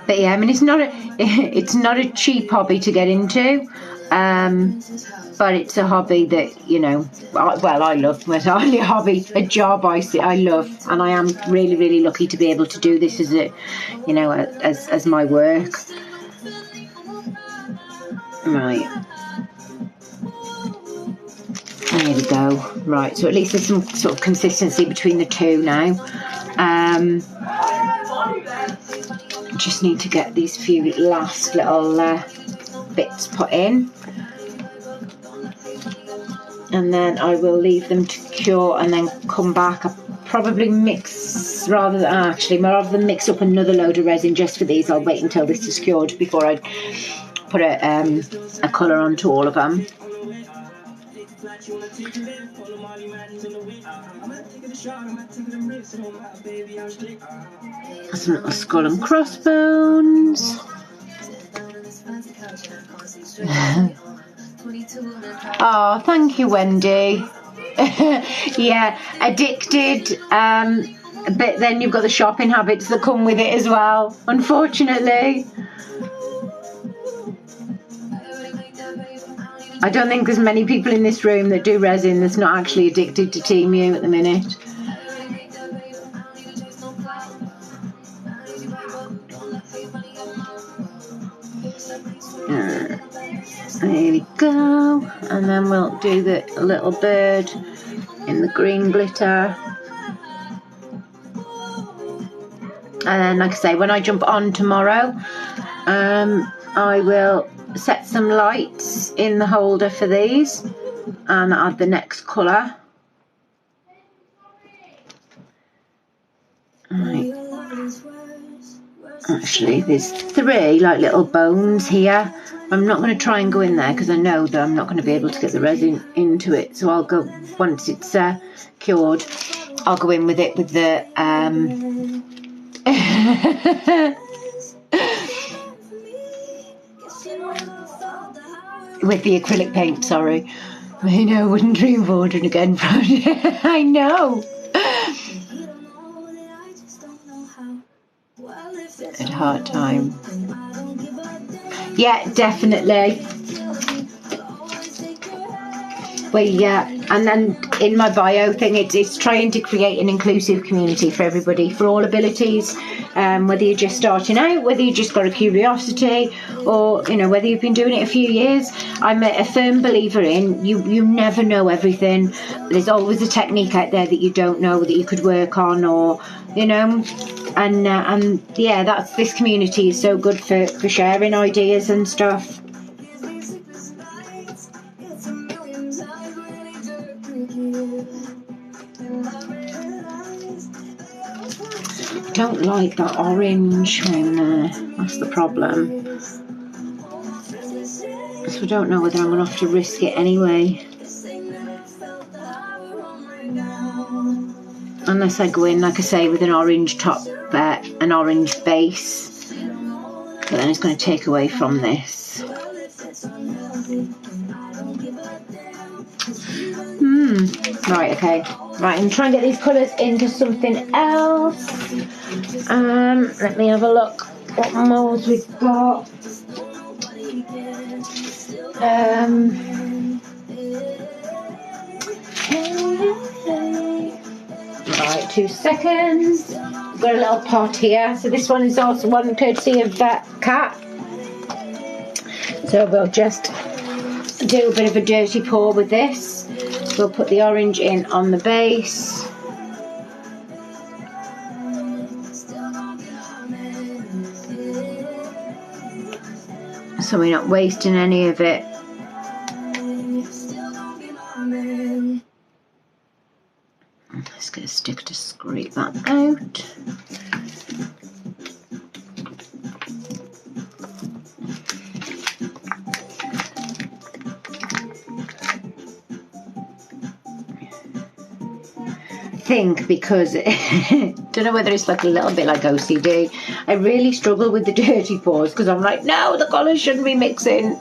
But yeah, I mean, it's not a cheap hobby to get into, but it's a hobby that, you know, I love. It's only a hobby, a job I love, and I am really, really lucky to be able to do this as a, you know, as my work. Right. There we go. Right, so at least there's some sort of consistency between the two now. Just need to get these few last little bits put in, and then I will leave them to cure and then come back. I'll probably mix rather than mix up another load of resin just for these. I'll wait until this is cured before I put a colour onto all of them. Some little skull and crossbones. Oh, thank you, Wendy. Yeah, addicted. But then you've got the shopping habits that come with it as well, unfortunately. I don't think there's many people in this room that do resin that's not actually addicted to Temu at the minute. There we go. And then we'll do the little bird in the green glitter. And then, like I say, when I jump on tomorrow, I will set some lights in the holder for these and add the next colour. Right. Actually, there's 3 like little bones here. I'm not going to try and go in there because I know that I'm not going to be able to get the resin into it. So I'll go, once it's cured, I'll go in with it with the with the acrylic paint, sorry. I know, I wouldn't dream of ordering again from it. I know. At a hard time. Yeah, definitely. Well, yeah, and then in my bio thing, it's trying to create an inclusive community for everybody, for all abilities, whether you're just starting out, whether you just got a curiosity, or, you know, whether you've been doing it a few years. I'm a firm believer in you never know everything. There's always a technique out there that you don't know that you could work on, or, you know, and yeah, this community is so good for sharing ideas and stuff. don't like that orange in there. That's the problem. So I don't know whether I'm going to have to risk it anyway. Unless I go in, like I say, with an orange top, an orange base. But then it's going to take away from this. Right, okay. Right, and try and get these colours into something else. Let me have a look what moulds we've got. Right, 2 seconds. I've got a little pot here. So this one is also one courtesy of Kat. So we'll just do a bit of a dirty pour with this. We'll put the orange in on the base. So we're not wasting any of it. Let's get a stick to scrape that out. Think because don't know whether it's like a little bit like OCD. I really struggle with the dirty pours because I'm like, no, the colours shouldn't be mixing.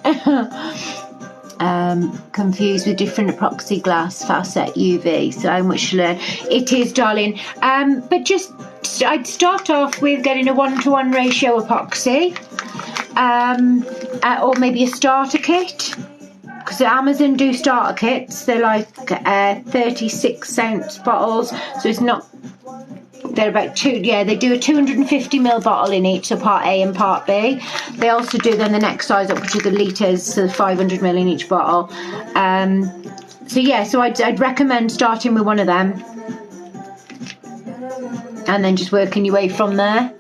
Confused with different epoxy glass, facet, UV. So much to learn. It is, darling. But just I'd start off with getting a 1-to-1 ratio epoxy, or maybe a starter kit. Because Amazon do starter kits, they're like 36-ounce bottles, so it's not. They're about they do a 250ml bottle in each, so part A and part B. They also do then the next size up, which are the litres, so 500ml in each bottle. So I'd recommend starting with one of them, and then just working your way from there.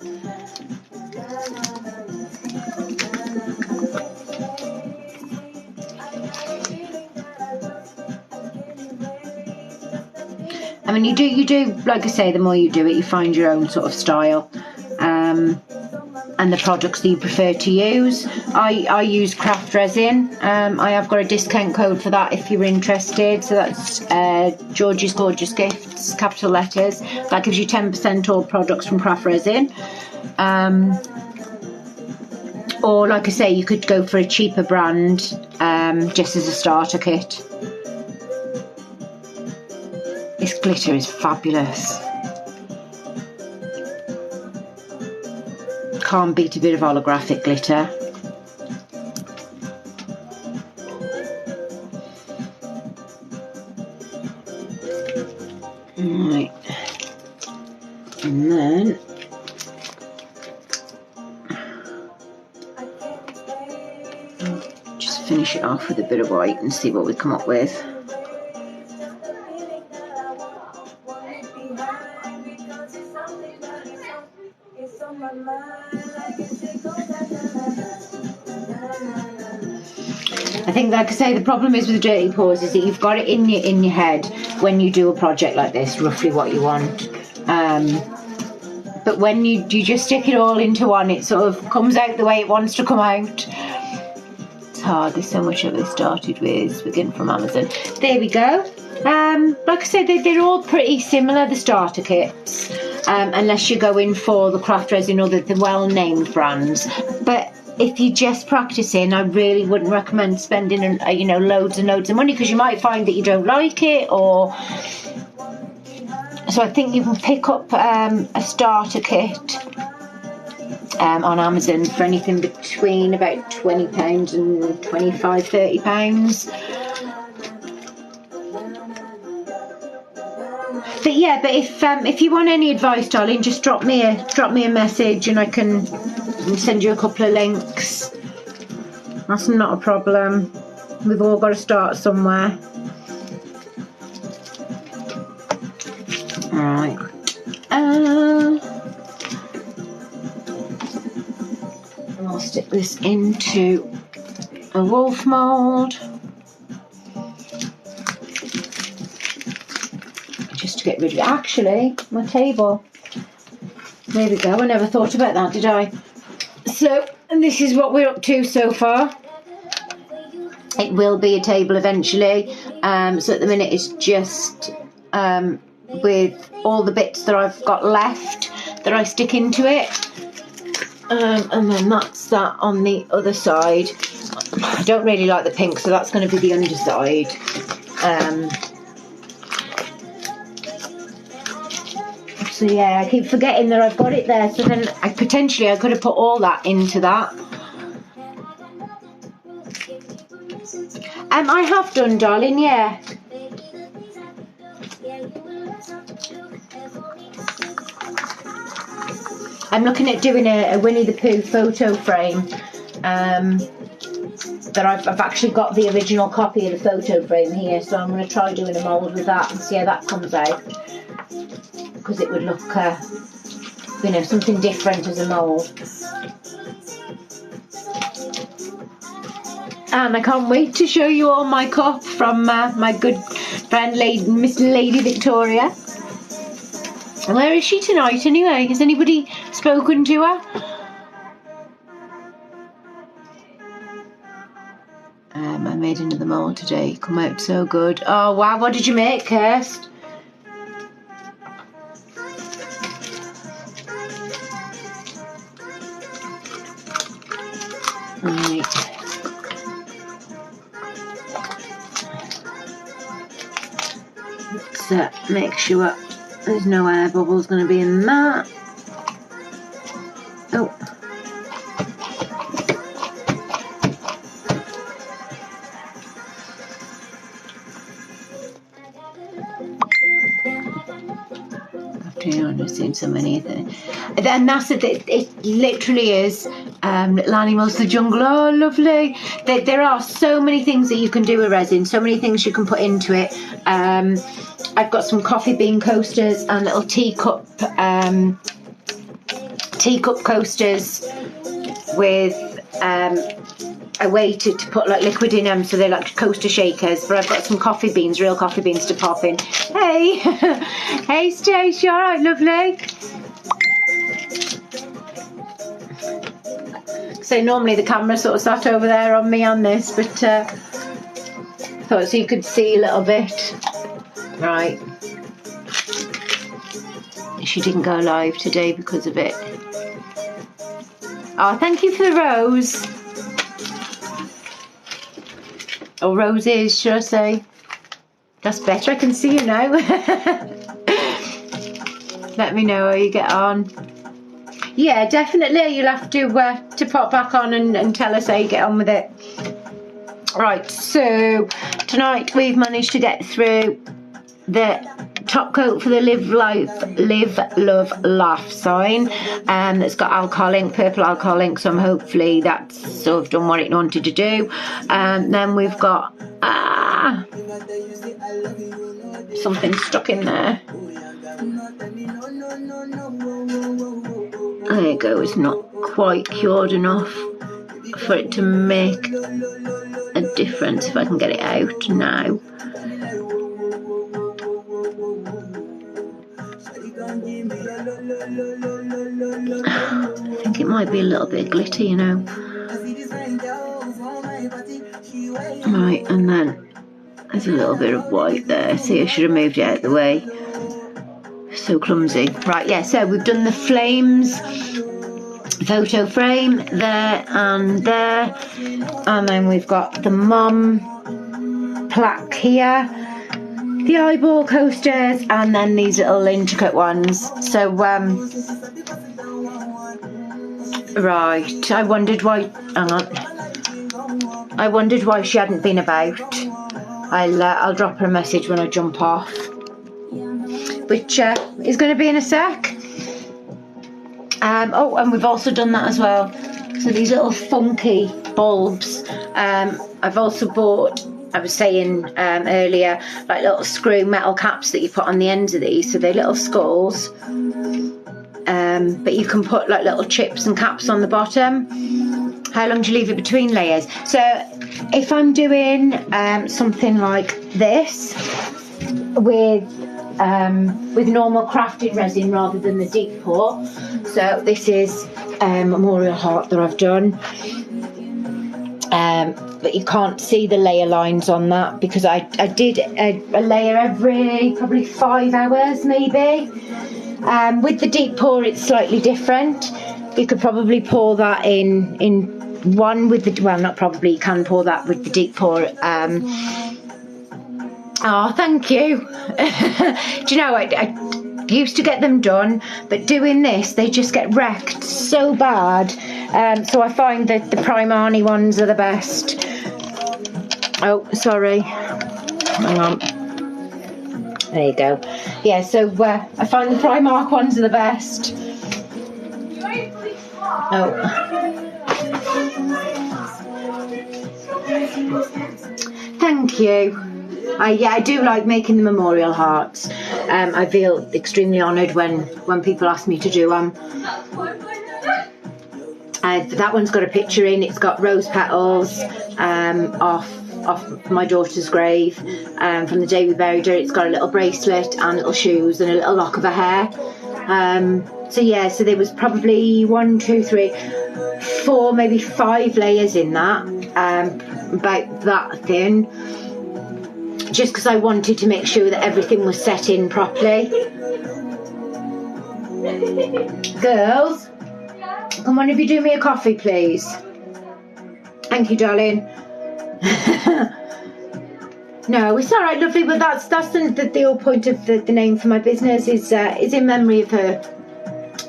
I mean, you do, like I say, the more you do it, you find your own sort of style, and the products that you prefer to use. I use craft resin. I have got a discount code for that if you're interested. So that's George's Gorgeous Gifts, capital letters. That gives you 10% all products from craft resin. Or, like I say, you could go for a cheaper brand just as a starter kit. This glitter is fabulous. Can't beat a bit of holographic glitter. Right. And then just finish it off with a bit of white and see what we come up with. I think, like I say, the problem is with the dirty pours is that you've got it in your head when you do a project like this, roughly what you want. But when you just stick it all into one, it sort of comes out the way it wants to come out. It's hard. There's so much of it started with. We're getting from Amazon. There we go. Like I said, they're all pretty similar, the starter kits, unless you're going for the craft resin or the well-named brands. But if you're just practicing, I really wouldn't recommend spending loads and loads of money, because you might find that you don't like it. Or so I think you can pick up a starter kit on Amazon for anything between about £20 and £25-30. But yeah, but if you want any advice, darling, just drop me a message and I can send you a couple of links. That's not a problem. We've all got to start somewhere. Right. I'll stick this into a wolf mould. Just to get rid of it. Actually, my table There we go. I never thought about that, did I? So, and this is what we're up to so far. It will be a table eventually. So at the minute it's just with all the bits that I've got left that I stick into it. And then that's that on the other side. I don't really like the pink, so that's going to be the underside. So yeah, I keep forgetting that I've got it there, so then I could have put all that into that. I have done, darling, yeah. I'm looking at doing a Winnie the Pooh photo frame. That I've actually got the original copy of the photo frame here, so I'm going to try doing a mould with that and see how that comes out, because it would look, you know, something different as a mould. And I can't wait to show you all my cup from my good friend Miss Lady Victoria. Where is she tonight anyway? Has anybody spoken to her? I made another mould today. Come out so good. Oh wow, what did you make, Kirst? Right. Let's make sure there's no air bubbles going to be in that. Oh. I've seen so many things. And that's it literally is Little Animals of the Jungle. Oh, lovely. There are so many things that you can do with resin, so many things you can put into it. I've got some coffee bean coasters and little teacup coasters with a way to put like liquid in them, so they're like coaster shakers. But I've got some coffee beans, real coffee beans to pop in. Hey, hey Stace, you alright, lovely? So normally the camera sort of sat over there on me on this, but thought so you could see a little bit. Right. She didn't go live today because of it. Oh, thank you for the rose. Or roses, should I say? That's better, I can see you now. Let me know how you get on. Yeah, definitely, you'll have to pop back on and tell us how you get on with it. Right, so tonight we've managed to get through the top coat for the Live, Love, Laugh sign, that's got alcohol ink, purple alcohol ink, so hopefully that's sort of done what it wanted to do. Then we've got something stuck in there. There you go, it's not quite cured enough for it to make a difference. If I can get it out now. I think it might be a little bit glitty, you know. Right, and then there's a little bit of white there. See, I should have moved it out of the way. So clumsy. Right, yeah, so we've done the flames photo frame there and there. And then we've got the mum plaque here. The eyeball coasters, and then these little intricate ones. So, right, I wondered why, hang on. I wondered why she hadn't been about. I'll drop her a message when I jump off, which is going to be in a sec. Oh, and we've also done that as well. So these little funky bulbs. I've also bought, I was saying earlier, like little screw metal caps that you put on the ends of these. So they're little skulls. But you can put like little chips and caps on the bottom. How long do you leave it between layers? So if I'm doing something like this with with normal crafted resin rather than the deep pour. So this is a memorial heart that I've done. But you can't see the layer lines on that because I did a layer every probably 5 hours maybe. With the deep pour it's slightly different. You could probably pour that in one with the, well, not probably, you can pour that with the deep pour. Oh, thank you. Do you know, I used to get them done, but doing this they just get wrecked so bad. So I find that the Primani ones are the best. Oh, sorry, hang on, there you go. Yeah, so I find the Primark ones are the best. Oh, thank you. Yeah, I do like making the memorial hearts. I feel extremely honoured when people ask me to do them. That one's got a picture in. It's got rose petals off my daughter's grave from the day we buried her. It's got a little bracelet and little shoes and a little lock of her hair. So yeah, so there was probably 1, 2, 3, 4, maybe 5 layers in that, about that thin, just because I wanted to make sure that everything was set in properly. Girls, can one of you do me a coffee, please? Thank you, darling. No, it's all right, lovely. But that's the whole point of the name for my business is in memory of her.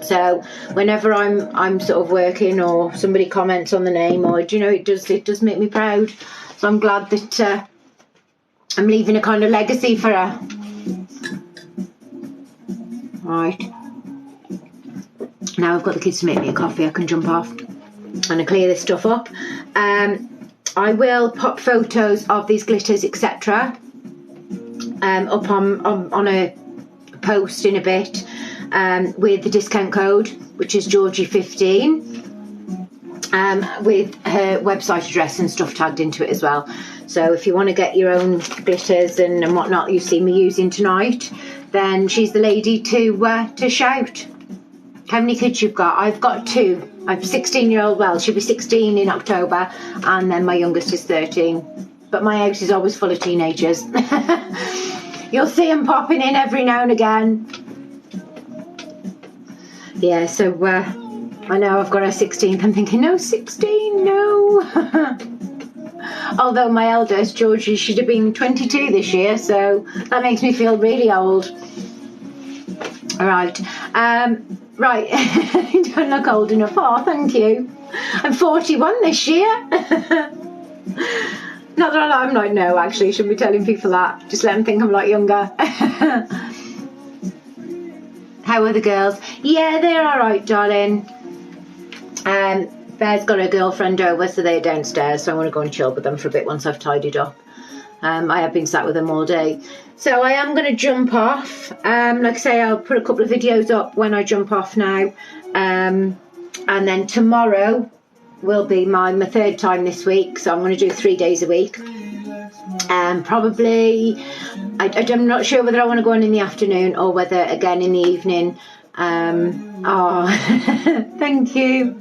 So whenever I'm sort of working or somebody comments on the name, or do you know, it does make me proud. So I'm glad that I'm leaving a kind of legacy for her. Right. Now I've got the kids to make me a coffee, I can jump off and I clear this stuff up. I will pop photos of these glitters, etc. Up on a post in a bit with the discount code, which is Georgie15, with her website address and stuff tagged into it as well. So if you want to get your own glitters and whatnot you've seen me using tonight, then she's the lady to shout. How many kids you've got? I've got 2. I've a 16-year-old, well, she'll be 16 in October, and then my youngest is 13. But my house is always full of teenagers. You'll see them popping in every now and again. Yeah, so I know I've got her 16th. I'm thinking, no, 16, no. Although my eldest, Georgie, should have been 22 this year, so that makes me feel really old. All right. Right, you don't look old enough. Oh, thank you. I'm 41 this year. Not that I'm like, no, actually, shouldn't be telling people that. Just let them think I'm a lot younger. How are the girls? Yeah, they're all right, darling. Bear's got a girlfriend over, so they're downstairs, so I want to go and chill with them for a bit once I've tidied up. I have been sat with them all day. So I am going to jump off. Like I say, I'll put a couple of videos up when I jump off now. And then tomorrow will be my 3rd time this week. So I'm going to do 3 days a week. Probably, I'm not sure whether I want to go on in the afternoon or whether again in the evening. Oh, thank you.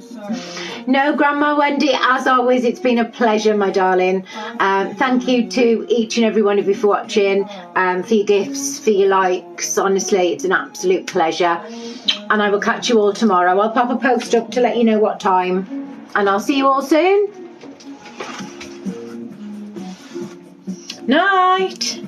No, Grandma Wendy, as always, it's been a pleasure, my darling. Thank you to each and every one of you for watching, for your gifts, for your likes. Honestly, it's an absolute pleasure. And I will catch you all tomorrow. I'll pop a post up to let you know what time. And I'll see you all soon. Night.